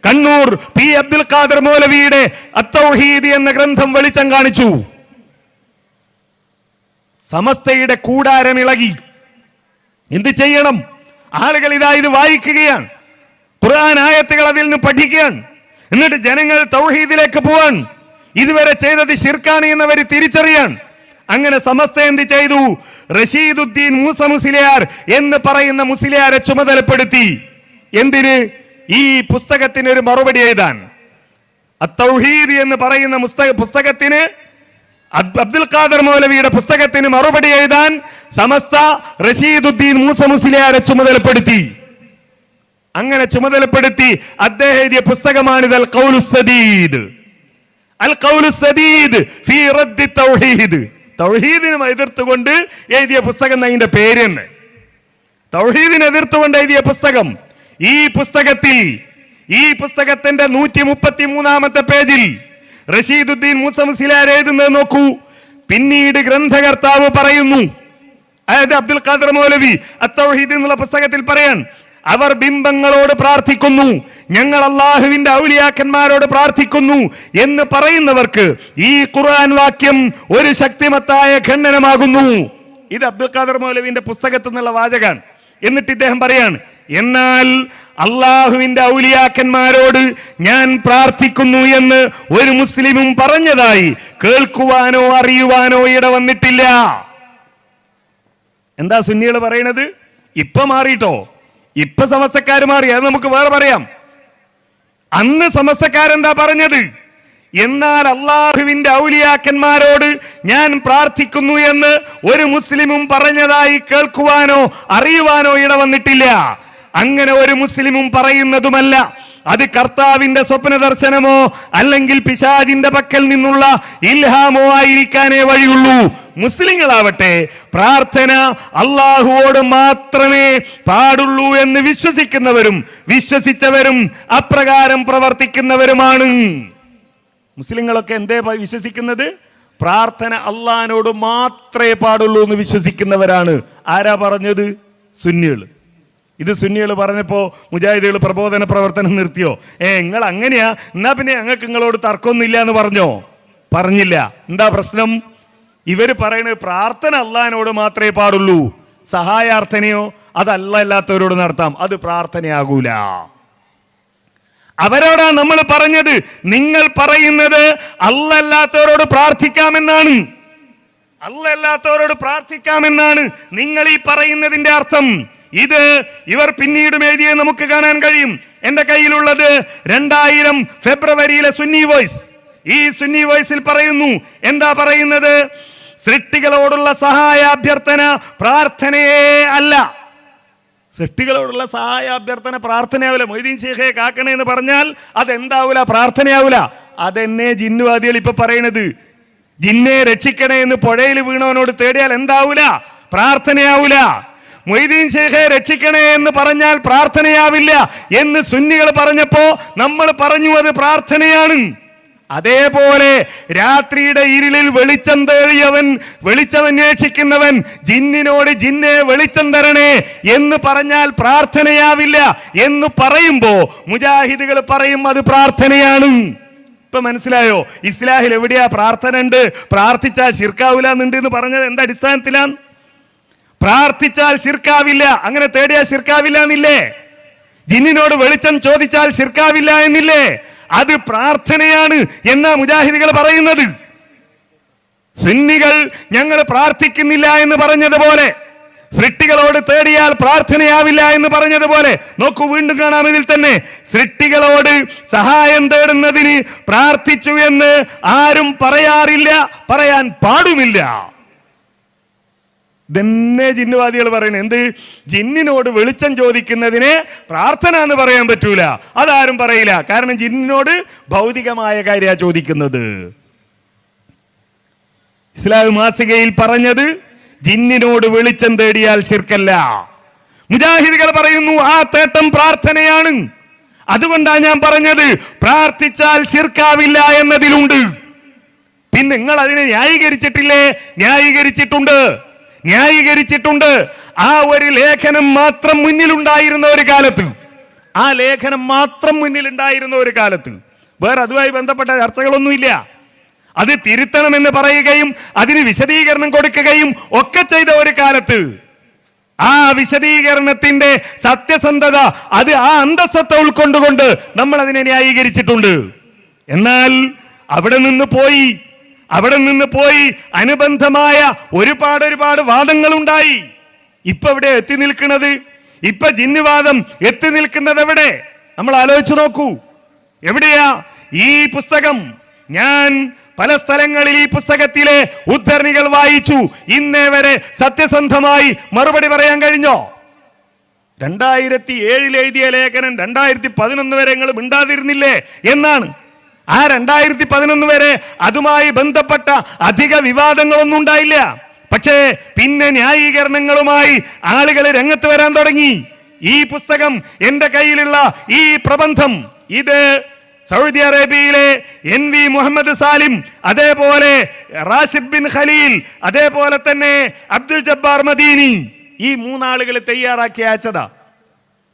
കണ്ണൂർ പി അബ്ദുൽ ഖാദർ മൗലവിയുടെ അത്തൗഹീദ് എന്ന ഗ്രന്ഥം വെളിച്ചം കാണിച്ചു. സമസ്തയുടെ കൂടാരം ഇളകി. എന്ത് ചെയ്യണം? ആളുകൾ ഇത് വായിക്കുകയാണ്, ഖുർആൻ ആയത്തുകൾ അതിൽ നിന്ന് പഠിക്കുകയാണ്. എന്നിട്ട് ജനങ്ങൾ തൗഹീദിലേക്ക് പോവാൻ. ഇതുവരെ ചെയ്തത് ശിർക്കാണ് എന്നവർ തിരിച്ചറിയാൻ. അങ്ങനെ സമസ്ത എന്ത് ചെയ്തു? റഷീദുദ്ദീൻ മൂസ മുസ്ലിയാർ എന്ന് പറയുന്ന മുസ്ലിയാരെ ചുമതലപ്പെടുത്തി. എന്തിന്? ഈ പുസ്തകത്തിന് ഒരു മറുപടി എഴുതാൻ. അത്തൗഹീദ് എന്ന് പറയുന്ന പുസ്തകത്തിന്, അബ്ദുൽ ഖാദർ മൗലവിയുടെ പുസ്തകത്തിന് മറുപടി എഴുതാൻ സമസ്ത റഷീദുദ്ദീൻ മൂസ മുസ്ലിയാരെ ചുമതലപ്പെടുത്തി. അങ്ങനെ ചുമതലപ്പെടുത്തി അദ്ദേഹം എഴുതിയ പുസ്തകമാണിത് അൽ ഖൗലുസ് സദീദ്. അൽ ഖൗലുസ് സദീദ് ഫീ റദ്ദി തൗഹീദ്. തൗഹീദിനെ എതിർത്തുകൊണ്ട് എഴുതിയ പുസ്തകം എന്നതിന്റെ പേര് തന്നെ. തൗഹീദിനെ എതിർത്തുകൊണ്ട് എഴുതിയ പുസ്തകം. ഈ പുസ്തകത്തിന്റെ 133-ാമത്തെ പേജിൽ റഷീദുദ്ദീൻ മൂസ മുസ്ലിയാർ എഴുതുന്നത് നോക്കൂ. പിന്നീട് ഗ്രന്ഥകർത്താവ് പറയുന്നു, അതായത് അബ്ദുൽ ഖാദർ മൗലവി അത്തൗഹീദ് എന്നുള്ള പുസ്തകത്തിൽ പറയാൻ, അവർ ബിംബങ്ങളോട് പ്രാർത്ഥിക്കുന്നു, ഞങ്ങൾ അള്ളാഹുവിന്റെ ഔലിയാക്കന്മാരോട് പ്രാർത്ഥിക്കുന്നു എന്ന് പറയുന്നവർക്ക് ഈ ഖുർആൻ വാക്യം ഒരു ശക്തിമത്തായ ഖണ്ഡനമാകുന്നു. ഇത് അബ്ദുൽ ഖാദർ മൗലവിന്റെ പുസ്തകത്തിൽ നിന്നുള്ള വാചകാണ്. എന്നിട്ട് ഇദ്ദേഹം പറയാണ്, എന്നാൽ അള്ളാഹുവിന്റെ ഔലിയാക്കന്മാരോട് ഞാൻ പ്രാർത്ഥിക്കുന്നു എന്ന് ഒരു മുസ്ലിമും പറഞ്ഞതായി കേൾക്കുവാനോ അറിയുവാനോ ഇട വന്നിട്ടില്ല. എന്താ സുന്നികൾ പറയണത്? ഇപ്പൊ മാറിയിട്ടോ, ഇപ്പൊ സമസ്തക്കാർ മാറി. അത് നമുക്ക് വേറെ പറയാം. അന്ന് സമസ്തക്കാരെന്താ പറഞ്ഞത്? എന്നാൽ അള്ളാഹുവിന്റെ ഔലിയാക്കന്മാരോട് ഞാൻ പ്രാർത്ഥിക്കുന്നു എന്ന് ഒരു മുസ്ലിമും പറഞ്ഞതായി കേൾക്കുവാനോ അറിയുവാനോ ഇട വന്നിട്ടില്ല. അങ്ങനെ ഒരു മുസ്ലിമും പറയുന്നതുമല്ല. അത് കർത്താവിന്റെ സ്വപ്ന ദർശനമോ അല്ലെങ്കിൽ പിശാചിന്റെ പക്കൽ നിന്നുള്ള ഇൽഹാമോ ആയിരിക്കാനേ വഴിയുള്ളൂ. മുസ്ലിങ്ങളാവട്ടെ പ്രാർത്ഥന അള്ളാഹുവോട് മാത്രമേ പാടുള്ളൂ എന്ന് വിശ്വസിക്കുന്നവരും വിശ്വസിച്ചവരും അപ്രകാരം പ്രവർത്തിക്കുന്നവരുമാണ്. മുസ്ലിങ്ങളൊക്കെ എന്തേ വിശ്വസിക്കുന്നത്? പ്രാർത്ഥന അള്ളാഹിനോട് മാത്രമേ പാടുള്ളൂ എന്ന് വിശ്വസിക്കുന്നവരാണ്. ആരാ പറഞ്ഞത്? സുന്നികൾ. ഇത് സുന്നികൾ പറഞ്ഞപ്പോ മുജാഹിദുകൾ പ്രബോധന പ്രവർത്തനം നിർത്തിയോ? നിങ്ങൾ അങ്ങനെയാ, എന്നാ പിന്നെ ഞങ്ങൾക്ക് നിങ്ങളോട് തർക്കമൊന്നുമില്ല എന്ന് പറഞ്ഞോ? പറഞ്ഞില്ല. എന്താ പ്രശ്നം? ഇവര് പറയുന്നത് പ്രാർത്ഥന അള്ളാഹിനോട് മാത്രമേ പാടുള്ളൂ, സഹായാർത്ഥനയോ അത് അല്ലാത്തവരോട് നടത്താം, അത് പ്രാർത്ഥനയാകൂല. അവരോടാ നമ്മൾ പറഞ്ഞത്, നിങ്ങൾ പറയുന്നത് അല്ലാത്തവരോട് പ്രാർത്ഥിക്കാമെന്നാണ്. അല്ലാത്തവരോട് പ്രാർത്ഥിക്കാമെന്നാണ് നിങ്ങൾ ഈ പറയുന്നതിന്റെ അർത്ഥം. ഇത് ഇവർ പിന്നീട് എഴുതിയത് നമുക്ക് കാണാൻ കഴിയും. എന്റെ കയ്യിലുള്ളത് 2000 ഫെബ്രുവരിയിലെ സുന്നി വോയിസ്. ഈ സുന്നി വോയിസിൽ പറയുന്നു, എന്താ പറയുന്നത്? സൃഷ്ടികളോടുള്ള സഹായാഭ്യർത്ഥന പ്രാർത്ഥനയേ അല്ല. സൃഷ്ടികളോടുള്ള സഹായാഭ്യർത്ഥന പ്രാർത്ഥനയാവില്ല. മൊയ്തീൻ ശേഖയെ കാക്കണേ എന്ന് പറഞ്ഞാൽ അതെന്താവൂല? പ്രാർത്ഥനയാവൂല. അതെന്നെ ജിന്നുവാദികൾ ഇപ്പൊ പറയണത്. ജിന്നെ രക്ഷിക്കണേ എന്ന് പുഴയിൽ വീണവനോട് തേടിയാൽ എന്താവൂല? പ്രാർത്ഥനയാവൂല. മൊയ്തീൻ ശേഖയെ രക്ഷിക്കണേ എന്ന് പറഞ്ഞാൽ പ്രാർത്ഥനയാവില്ല എന്ന് സുന്നികൾ പറഞ്ഞപ്പോ നമ്മൾ പറഞ്ഞു അത് പ്രാർത്ഥനയാണ്. അതേപോലെ രാത്രിയുടെ ഇരുളിൽ വെളിച്ചം തേടിയവൻ, വെളിച്ചമന്വേഷിക്കുന്നവൻ ജിന്നിനോട് ജിന്നെ വെളിച്ചം തരണേ എന്ന് പറഞ്ഞാൽ പ്രാർത്ഥനയാവില്ല എന്ന് പറയുമ്പോ മുജാഹിദുകൾ പറയും അത് പ്രാർത്ഥനയാണ്. ഇപ്പൊ മനസ്സിലായോ? ഇസ്ലാഹിൽ എവിടെയാ പ്രാർത്ഥന ഉണ്ട്, പ്രാർത്ഥിച്ചാൽ ശിർക്കാവില്ല എന്നുണ്ട് എന്ന് പറഞ്ഞത് എന്ത് അടിസ്ഥാനത്തിലാണ്? പ്രാർത്ഥിച്ചാൽ ശിർക്കാവില്ല, അങ്ങനെ തേടിയാൽ ശിർക്കാവില്ല എന്നില്ലേ? ജിന്നിനോട് വെളിച്ചം ചോദിച്ചാൽ ശിർക്കാവില്ല എന്നില്ലേ? അത് പ്രാർത്ഥനയാണ് എന്നാ മുജാഹിദുകൾ പറയുന്നത്. സുന്നികൾ ഞങ്ങൾ പ്രാർത്ഥിക്കുന്നില്ല എന്ന് പറഞ്ഞതുപോലെ, സൃഷ്ടികളോട് തേടിയാൽ പ്രാർത്ഥനയാവില്ല എന്ന് പറഞ്ഞതുപോലെ, നോക്കൂ വീണ്ടും കാണാം ഇതിൽ തന്നെ, സൃഷ്ടികളോട് സഹായം തേടുന്നതിന് പ്രാർത്ഥിച്ചു എന്ന് ആരും പറയാറില്ല, പറയാൻ പാടുമില്ല. ഇതന്നെ ജിന്നുവാദികൾ പറയുന്നത്. എന്ത്? ജിന്നിനോട് വെളിച്ചം ചോദിക്കുന്നതിനെ പ്രാർത്ഥന എന്ന് പറയാൻ പറ്റൂല, അതാരും പറയില്ല. കാരണം ജിന്നിനോട് ഭൗതികമായ കാര്യമാണ് ചോദിക്കുന്നത്. ഇസ്ലാം മാസികയിൽ പറഞ്ഞത് ജിന്നിനോട് വെളിച്ചം തേടിയാൽ ശിർക്കല്ല. മുജാഹിദുകൾ പറയുന്നു ആ തേട്ടം പ്രാർത്ഥനയാണ്. അതുകൊണ്ടാണ് ഞാൻ പറഞ്ഞത് പ്രാർത്ഥിച്ചാൽ ശിർക്കാവില്ല എന്നതിലുണ്ട്. പിന്നെ നിങ്ങൾ അതിനെ ന്യായീകരിച്ചിട്ടില്ലേ? ന്യായീകരിച്ചിട്ടുണ്ട്. ആ ഒരു ലേഖനം മാത്രം മുന്നിലുണ്ടായിരുന്ന ഒരു കാലത്ത് വേറെ അതുമായി ബന്ധപ്പെട്ട ചർച്ചകളൊന്നുമില്ല. അത് തിരുത്തണമെന്ന് പറയുകയും അതിന് വിശദീകരണം കൊടുക്കുകയും ഒക്കെ ചെയ്ത ഒരു കാലത്ത് ആ വിശദീകരണത്തിന്റെ സത്യസന്ധത, അത് ആ അന്തസ്സത്തെ ഉൾക്കൊണ്ടുകൊണ്ട് നമ്മൾ അതിനെ ന്യായീകരിച്ചിട്ടുണ്ട്. എന്നാൽ അവിടെ നിന്ന് പോയി അനുബന്ധമായ ഒരുപാട് വാദങ്ങളുണ്ടായി. ഇപ്പൊ എവിടെ എത്തി നിൽക്കുന്നത്? ഇപ്പൊ ജിന്നുവാദം എത്തി നിൽക്കുന്നത് എവിടെ? നമ്മൾ ആലോചിച്ചു നോക്കൂ. എവിടെയാ ഈ പുസ്തകം? ഞാൻ പല സ്ഥലങ്ങളിൽ ഈ പുസ്തകത്തിലെ ഉദ്ധരണികൾ വായിച്ചു. ഇന്നേ വരെ സത്യസന്ധമായി മറുപടി പറയാൻ കഴിഞ്ഞോ? 2007 എഴുതിയ ലേഖനം 2011 വരെ നിങ്ങൾ മിണ്ടാതിരുന്നില്ലേ എന്നാണ്. ആ 2011 വരെ അതുമായി ബന്ധപ്പെട്ട അധിക വിവാദങ്ങളൊന്നും ഉണ്ടായില്ല. പക്ഷേ പിന്നെ ന്യായീകരണങ്ങളുമായി ആളുകൾ രംഗത്ത് വരാൻ തുടങ്ങി. ഈ പുസ്തകം, എന്റെ കയ്യിലുള്ള ഈ പ്രബന്ധം, ഇത് സൗദി അറേബ്യയിലെ NV മുഹമ്മദ് സാലിം, അതേപോലെ റാഷിദ് ബിൻ ഖലീൽ, അതേപോലെ തന്നെ അബ്ദുൽ ജബ്ബാർ മദീനി, ഈ 3 ആളുകൾ തയ്യാറാക്കി അയച്ചതാ.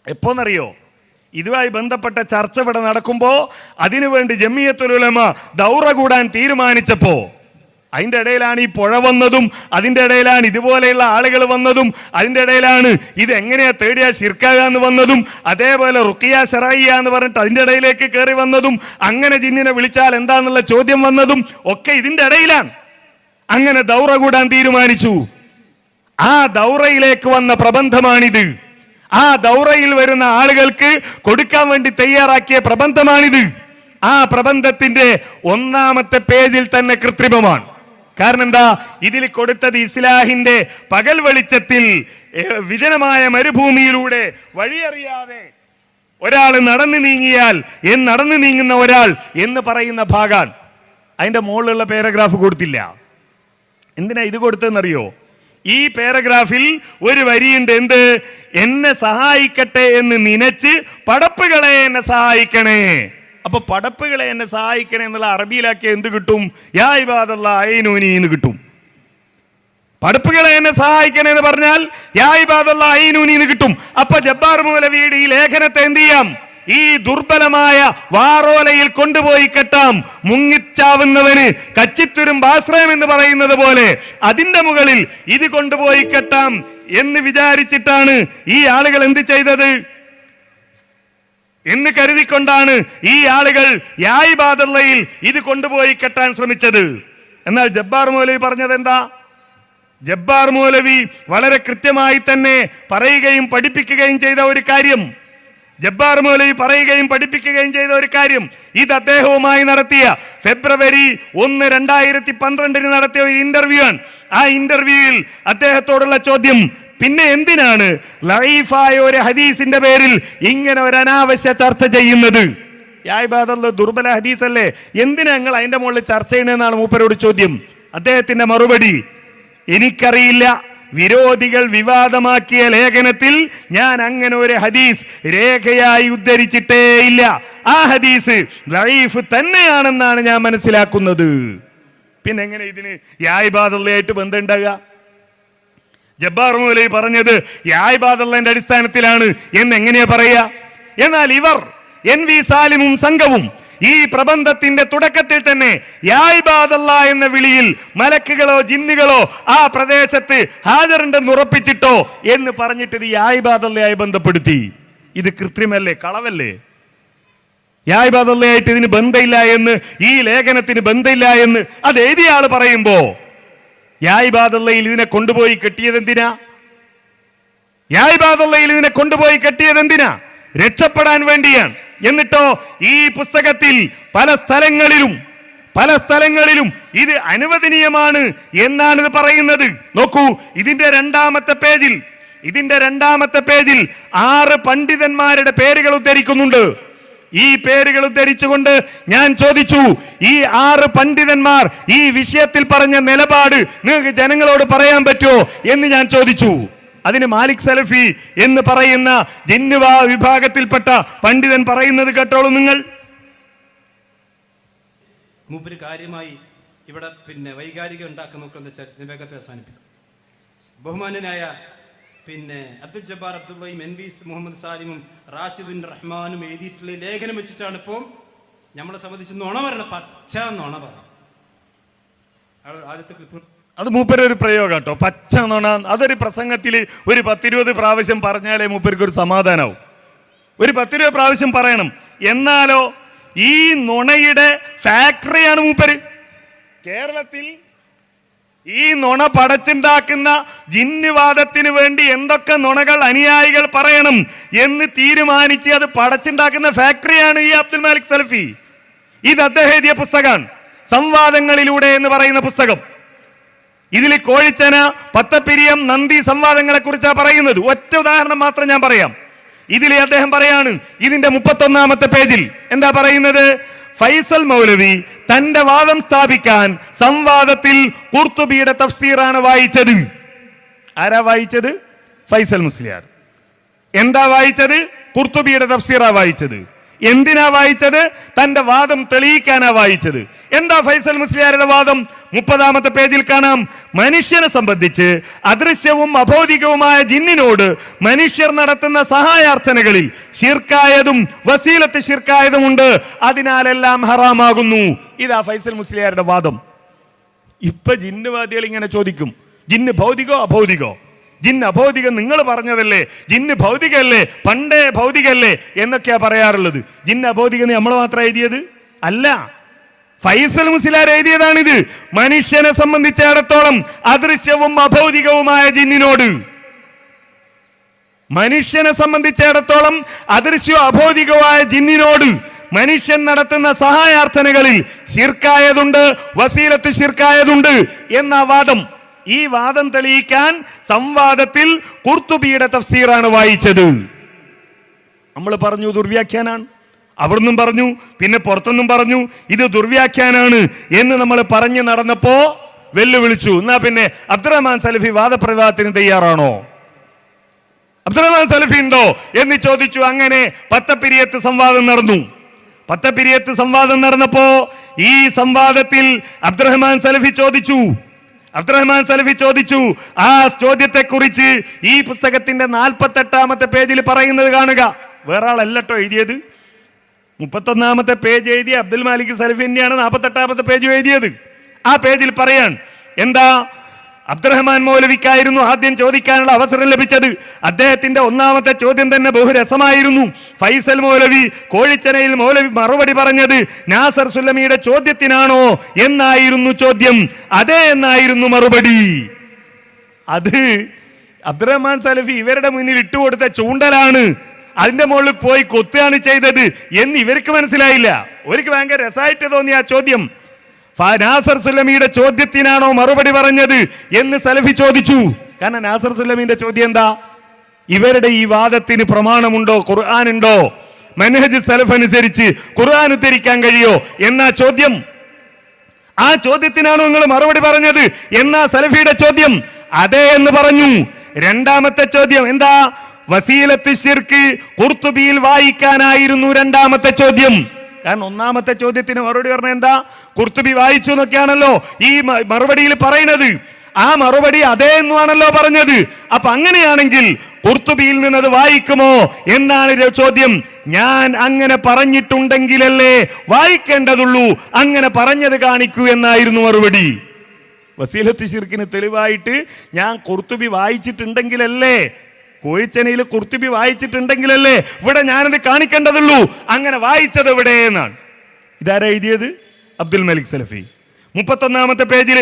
എപ്പോന്നറിയോ? ഇതുമായി ബന്ധപ്പെട്ട ചർച്ച ഇവിടെ നടക്കുമ്പോ അതിനുവേണ്ടി ജമിയത്തുൽ ഉലമ ദൗറ കൂടാൻ തീരുമാനിച്ചപ്പോ അതിന്റെ ഇടയിലാണ് ഈ പുഴ വന്നതും, അതിന്റെ ഇടയിലാണ് ഇതുപോലെയുള്ള ആളുകൾ വന്നതും, അതിന്റെ ഇടയിലാണ് ഇത് എങ്ങനെയാ തേടിയാ ശിർക്കാക എന്ന് വന്നതും, അതേപോലെ റുഖിയ ശറയ്യ എന്ന് പറഞ്ഞിട്ട് അതിന്റെ ഇടയിലേക്ക് കയറി വന്നതും, അങ്ങനെ ജിന്നിനെ വിളിച്ചാൽ എന്താന്നുള്ള ചോദ്യം വന്നതും ഒക്കെ ഇതിന്റെ ഇടയിലാണ്. അങ്ങനെ ദൗറ കൂടാൻ തീരുമാനിച്ചു. ആ ദൗറയിലേക്ക് വന്ന പ്രബന്ധമാണിത്. ആ ദൗറയിൽ വരുന്ന ആളുകൾക്ക് കൊടുക്കാൻ വേണ്ടി തയ്യാറാക്കിയ പ്രബന്ധമാണിത്. ആ പ്രബന്ധത്തിന്റെ 1-ാമത്തെ പേജിൽ തന്നെ കൃത്രിമമാണ്. കാരണം എന്താ? ഇതിൽ കൊടുത്തത് ഇസ്ലാഹിന്റെ പകൽ വെളിച്ചത്തിൽ വിജനമായ മരുഭൂമിയിലൂടെ വഴിയറിയാതെ ഒരാൾ നടന്നു നീങ്ങുന്ന ഒരാൾ എന്ന് പറയുന്ന ഭാഗാൻ. അതിന്റെ മുകളിലുള്ള പാരഗ്രാഫ് കൊടുത്തില്ല. എന്തിനാ ഇത് കൊടുത്തതെന്നറിയോ? ഈ പാരഗ്രാഫിൽ ഒരു വരിയുണ്ട്. എന്ത്? എന്നെ സഹായിക്കട്ടെ എന്ന് നനച്ച് പടപ്പുകളെ എന്നെ സഹായിക്കണേ. അപ്പൊ പടപ്പുകളെ എന്നെ സഹായിക്കണേ എന്നുള്ള അറബിയിലാക്കിയ എന്ത് കിട്ടും? യാ ഇബാദല്ലാഹ് അയ്നൂനി എന്ന് കിട്ടും. പടപ്പുകളെ എന്നെ സഹായിക്കണേ എന്ന് പറഞ്ഞാൽ യാ ഇബാദല്ലാഹ് അയ്നൂനി എന്ന് കിട്ടും. അപ്പൊ ജബ്ബാർ മൗലവിയുടെ ഈ ലേഖനത്തെ എന്ത് ചെയ്യാം? ഈ ദുർബലമായ വാറോലയിൽ കൊണ്ടുപോയി കെട്ടാം. മുങ്ങിച്ചാവുന്നവന് കച്ചിത്തുരും ആശ്രയം എന്ന് പറയുന്നത് പോലെ അതിന്റെ മുകളിൽ ഇത് കൊണ്ടുപോയി കെട്ടാം എന്ന് വിചാരിച്ചിട്ടാണ് ഈ ആളുകൾ എന്ത് ചെയ്തത് എന്ന് കരുതിക്കൊണ്ടാണ് ഈ ആളുകൾ യാ ഇബാദല്ലയിൽ ഇത് കൊണ്ടുപോയി കെട്ടാൻ ശ്രമിച്ചത്. എന്നാൽ ജബ്ബാർ മൗലവി പറഞ്ഞത് എന്താ? ജബ്ബാർ മൗലവി വളരെ കൃത്യമായി തന്നെ പറയുകയും പഠിപ്പിക്കുകയും ചെയ്ത ഒരു കാര്യം, ജബ്ബാർ മൗലവി പറയുകയും പഠിപ്പിക്കുകയും ചെയ്ത ഒരു കാര്യം, ഇത് അദ്ദേഹവുമായി നടത്തിയ ഫെബ്രുവരി 1, 2012 നടത്തിയ ഒരു ഇന്റർവ്യൂ ആണ്. ആ ഇന്റർവ്യൂവിൽ അദ്ദേഹത്തോടുള്ള ചോദ്യം, പിന്നെ എന്തിനാണ് ലൈഫായ ഒരു ഹദീസിന്റെ പേരിൽ ഇങ്ങനെ ഒരു അനാവശ്യ ചർച്ച ചെയ്യുന്നത്? യാ ഇബാദല്ലാഹ് ദുർബല ഹദീസല്ലേ, എന്തിനാ നിങ്ങൾ അതിന്റെ മുകളിൽ ചർച്ച ചെയ്യണമെന്നാണ് മൂപ്പരോട് ചോദ്യം. അദ്ദേഹത്തിന്റെ മറുപടി, എനിക്കറിയില്ല, വിരോധികൾ വിവാദമാക്കിയ ലേഖനത്തിൽ ഞാൻ അങ്ങനെ ഒരു ഹദീസ് രേഖയായി ഉദ്ധരിച്ചിട്ടേ ഇല്ല. ആ ഹദീസ് ലൈഫ് തന്നെയാണെന്നാണ് ഞാൻ മനസ്സിലാക്കുന്നത്. പിന്നെ എങ്ങനെ ഇതിന് യാ ഇബാദല്ലാഹുമായിട്ട് ബന്ധമുണ്ടാകുക? ജബ്ബാർ മൗലവി പറഞ്ഞത് യാ ഇബാദല്ലാഹിന്റെ അടിസ്ഥാനത്തിലാണ് എന്ന് എങ്ങനെയാ പറയാ? എന്നാൽ ഇവർ NV സാലിമും സംഘവും ഈ പ്രബന്ധത്തിന്റെ തുടക്കത്തിൽ തന്നെ യാ ഇബാദല്ലാഹ് എന്ന വിളിയിൽ മലക്കുകളോ ജിന്നുകളോ ആ പ്രദേശത്ത് ഹാജറുണ്ടെന്ന് ഉറപ്പിച്ചിട്ടോ എന്ന് പറഞ്ഞിട്ട് ഇത് യാ ഇബാദല്ലാഹുമായി ബന്ധപ്പെടുത്തി. ഇത് കൃത്രിമല്ലേ, കളവല്ലേ? യാ ഇബാദല്ലാഹുമായിട്ട് ഇതിന് ബന്ധമില്ല എന്ന്, ഈ ലേഖനത്തിന് ബന്ധമില്ല എന്ന് അത് എഴുതിയ ആള് പറയുമ്പോ യാ ഇബാദല്ലയിൽ ഇതിനെ കൊണ്ടുപോയി കെട്ടിയതെന്തിനാ? യാ ഇബാദല്ലയിൽ ഇതിനെ കൊണ്ടുപോയി കെട്ടിയതെന്തിനാ? രക്ഷപ്പെടാൻ വേണ്ടിയാണ്. എന്നിട്ടോ ഈ പുസ്തകത്തിൽ പല സ്ഥലങ്ങളിലും ഇത് അനുവദനീയമാണ് എന്നാണ് ഇത് പറയുന്നത്. നോക്കൂ, ഇതിന്റെ 2-ാമത്തെ പേജിൽ 6 പണ്ഡിതന്മാരുടെ പേരുകൾ ഉദ്ധരിക്കുന്നുണ്ട്. ഈ പേരുകൾ ഉദ്ധരിച്ചുകൊണ്ട് ഞാൻ ചോദിച്ചു, ഈ 6 പണ്ഡിതന്മാർ ഈ വിഷയത്തിൽ പറഞ്ഞ നിലപാട് നിങ്ങൾക്ക് ജനങ്ങളോട് പറയാൻ പറ്റുമോ എന്ന് ഞാൻ ചോദിച്ചു. അതിന് മാലിക് സലഫി എന്ന് പറയുന്ന ജിന്നുവ വിഭാഗത്തിൽപ്പെട്ട പണ്ഡിതൻ പറയുന്നത് കേട്ടോളൂ നിങ്ങൾ. മൂപ്പര് കാര്യമായി ഇവിടെ പിന്നെ വൈകാരികം ഉണ്ടാക്കാൻ നോക്കുന്ന വേഗത്തെ അവസാനിപ്പിക്കും. ബഹുമാനനായ പിന്നെ അബ്ദുൽ ജബ്ബാർ അബ്ദുള്ളയും എൻ വി മുഹമ്മദ് സാലിമും റാഷിദുൻ റഹ്മാനും എഴുതിയിട്ടുള്ള ലേഖനം വെച്ചിട്ടാണ് ഇപ്പോൾ നമ്മളെ സംബന്ധിച്ച് നുണ പറയണം, പച്ച നുണ പറയണം. ആദ്യത്തെ ക്ലിപ്പ് അത് മൂപ്പര് ഒരു പ്രയോഗം കേട്ടോ, പച്ച നുണ. അതൊരു പ്രസംഗത്തിൽ ഒരു 10-20 പ്രാവശ്യം പറഞ്ഞാലേ മൂപ്പർക്ക് ഒരു സമാധാനമാവും. ഒരു 10-20 പ്രാവശ്യം പറയണം. എന്നാലോ ഈ നുണയുടെ ഫാക്ടറിയാണ് മൂപ്പര്. കേരളത്തിൽ ഈ നുണ പടച്ചുണ്ടാക്കുന്ന ജിന്നുവാദത്തിന് വേണ്ടി എന്തൊക്കെ നുണകൾ അനുയായികൾ പറയണം എന്ന് തീരുമാനിച്ച് അത് പടച്ചുണ്ടാക്കുന്ന ഫാക്ടറിയാണ് ഈ അബ്ദുൽ മാലിക് സലഫി. ഇത് അദ്ദേഹം എഴുതിയ പുസ്തകമാണ്, സംവാദങ്ങളിലൂടെ എന്ന് പറയുന്ന പുസ്തകം. ഇതിൽ കോഴിച്ചന, പത്തപ്പിരിയം, നന്ദി സംവാദങ്ങളെ കുറിച്ചാണ് പറയുന്നത്. ഒറ്റ ഉദാഹരണം മാത്രം ഞാൻ പറയാം. ഇതിൽ അദ്ദേഹം പറയാണ്, ഇതിന്റെ 31-ാമത്തെ പേജിൽ എന്താ പറയുന്നത്? ഫൈസൽ മൗലവി തന്റെ വാദം സ്ഥാപിക്കാൻ സംവാദത്തിൽ ഖുർത്തുബിയുടെ തഫ്സീറാണ് വായിച്ചത്. ആരാ വായിച്ചത്? ഫൈസൽ മുസ്ലിയാർ. എന്താ വായിച്ചത്? ഖുർത്തുബിയുടെ തഫ്സീറാ വായിച്ചത്. എന്തിനാ വായിച്ചത്? തന്റെ വാദം തെളിയിക്കാനാ വായിച്ചത്. എന്താ ഫൈസൽ മുസ്ലിയാരുടെ വാദം? 30-ാമത്തെ പേജിൽ കാണാം. മനുഷ്യനെ സംബന്ധിച്ച് അദൃശ്യവും അഭൗതികവുമായ ജിന്നിനോട് മനുഷ്യർ നടത്തുന്ന സഹായാർത്ഥനകളിൽ ശിർക്കായതും വസീലത്ത് ശിർക്കായതുമുണ്ട്, അതിനാലെല്ലാം ഹറാമാകുന്നു. ഇതാ ഫൈസൽ മുസ്ലിയാരുടെ വാദം. ഇപ്പൊ ജിന്നുവാദികൾ ഇങ്ങനെ ചോദിക്കും, ജിന്ന് ഭൗതികോ അഭൗതികോ? ജിന്ന് അഭൗതികം നിങ്ങൾ പറഞ്ഞതല്ലേ, ജിന്ന് ഭൗതികല്ലേ, പണ്ടേ ഭൗതികല്ലേ എന്നൊക്കെയാ പറയാറുള്ളത്. ജിന്ന് അഭൗതികം നമ്മൾ മാത്രം എഴുതിയത് അല്ല, ഫൈസൽ മുസ്ലിയാർ എഴുതിയതാണിത്. മനുഷ്യനെ സംബന്ധിച്ചിടത്തോളം അദൃശ്യവും അഭൗതികവുമായ ജിന്നിനോട്, മനുഷ്യനെ സംബന്ധിച്ചിടത്തോളം അദൃശ്യവും അഭൗതികവുമായ ജിന്നിനോട് മനുഷ്യൻ നടത്തുന്ന സഹായാർത്ഥനകളിൽ ശിർക്കായതുണ്ട്, വസീലത്ത് ശിർക്കായതുണ്ട് എന്ന വാദം. ഈ വാദം തെളിയിക്കാൻ സംവാദത്തിൽ ഖുർത്തുബിയുടെ തഫ്സീറാണ് വായിച്ചത്. നമ്മൾ പറഞ്ഞു ദുർവ്യാഖ്യാനാണ്, അവിടുന്നും പറഞ്ഞു, പിന്നെ പുറത്തുനിന്നും പറഞ്ഞു ഇത് ദുർവ്യാഖ്യാനാണ് എന്ന് നമ്മൾ പറഞ്ഞു നടന്നപ്പോ വെല്ലുവിളിച്ചു. എന്നാ പിന്നെ അബ്ദുറഹ്മാൻ സലഫി വാദപ്രതിവാദത്തിന് തയ്യാറാണോ, അബ്ദുറഹ്മാൻ സലഫി ഉണ്ടോ എന്ന് ചോദിച്ചു. അങ്ങനെ പത്തപ്പിരിയത്ത് സംവാദം നടന്നു. പത്തപ്പിരിയത്ത് സംവാദം നടന്നപ്പോ ഈ സംവാദത്തിൽ അബ്ദുറഹ്മാൻ സലഫി ചോദിച്ചു. ആ ചോദ്യത്തെ കുറിച്ച് ഈ പുസ്തകത്തിന്റെ 48-ാമത്തെ പേജിൽ പറയുന്നത് കാണുക. വേറെ ആളല്ലോ എഴുതിയത്. 31-ാമത്തെ പേജ് എഴുതിയ അബ്ദുൽ മാലിക് സലഫി തന്നെയാണ് 48-ാമത്തെ പേജ് എഴുതിയത്. ആ പേജിൽ പറയാൻ എന്താ? അബ്ദുറഹ്മാൻ മൗലവിക്കായിരുന്നു ആദ്യം ചോദിക്കാനുള്ള അവസരം ലഭിച്ചത്. അദ്ദേഹത്തിന്റെ 1-ാമത്തെ ചോദ്യം തന്നെ ബഹുരസമായിരുന്നു. ഫൈസൽ മൗലവി കോഴിച്ചനയിൽ മൗലവി മറുപടി പറഞ്ഞത് നാസർ സുല്ലമിയുടെ ചോദ്യത്തിനാണോ എന്നായിരുന്നു ചോദ്യം. അതെ എന്നായിരുന്നു മറുപടി. അത് അബ്ദുറഹ്മാൻ സലഫി ഇവരുടെ മുന്നിൽ ഇട്ടുകൊടുത്ത ചൂണ്ടലാണ്, അതിന്റെ മുകളിൽ പോയി കൊത്തുകയാണ് ചെയ്തത് എന്ന് ഇവർക്ക് മനസ്സിലായില്ല. അവർക്ക് ഭയങ്കര രസമായിട്ട് തോന്നി ആ ചോദ്യം. നാസർ സുല്ലമിയുടെ ചോദ്യത്തിനാണോ മറുപടി പറഞ്ഞത് എന്ന് സലഫി ചോദിച്ചു. കാരണം നാസർ സുല്ലമിന്റെ ചോദ്യം എന്താ? ഇവരുടെ ഈ വാദത്തിന് പ്രമാണമുണ്ടോ, ഖുർആനുണ്ടോ, മൻഹജ് സലഫ് അനുസരിച്ച് ഖുർആൻ ഉദ്ധരിക്കാൻ കഴിയോ എന്നാ ചോദ്യം. ആ ചോദ്യത്തിനാണോ നിങ്ങൾ മറുപടി പറഞ്ഞത് എന്നാ സലഫിയുടെ ചോദ്യം. അതെ എന്ന് പറഞ്ഞു. 2-ാമത്തെ ചോദ്യം എന്താ? വസീലത്ത് ശിർക്ക് ഖുർത്തുബിയിൽ വായിക്കാനായിരുന്നു 2-ാമത്തെ ചോദ്യം. കാരണം 1-ാമത്തെ ചോദ്യത്തിന് മറുപടി പറഞ്ഞ എന്താ? ഖുർത്തുബി വായിച്ചു എന്നൊക്കെയാണല്ലോ ഈ മറുപടിയിൽ പറയുന്നത്. ആ മറുപടി അതേ എന്നുമാണല്ലോ പറഞ്ഞത്. അപ്പൊ അങ്ങനെയാണെങ്കിൽ ഖുർത്തുബിയിൽ നിന്നത് വായിക്കുമോ എന്നാണ് ചോദ്യം. ഞാൻ അങ്ങനെ പറഞ്ഞിട്ടുണ്ടെങ്കിലല്ലേ വായിക്കേണ്ടതുള്ളൂ, അങ്ങനെ പറഞ്ഞത് കാണിക്കൂ എന്നായിരുന്നു മറുപടി. വസീലത്ത് ശിർക്കിന് തെളിവായിട്ട് ഞാൻ ഖുർത്തുബി വായിച്ചിട്ടുണ്ടെങ്കിലല്ലേ, കോഴിച്ചനയിൽ ഖുർത്തുബി വായിച്ചിട്ടുണ്ടെങ്കിലല്ലേ ഇവിടെ ഞാനത് കാണിക്കേണ്ടതുള്ളൂ, അങ്ങനെ വായിച്ചത് എവിടെ എന്നാണ്. ഇതാരാ എഴുതിയത്? അബ്ദുൽ മലിക് സലഫി. 31-ാമത്തെ പേജിൽ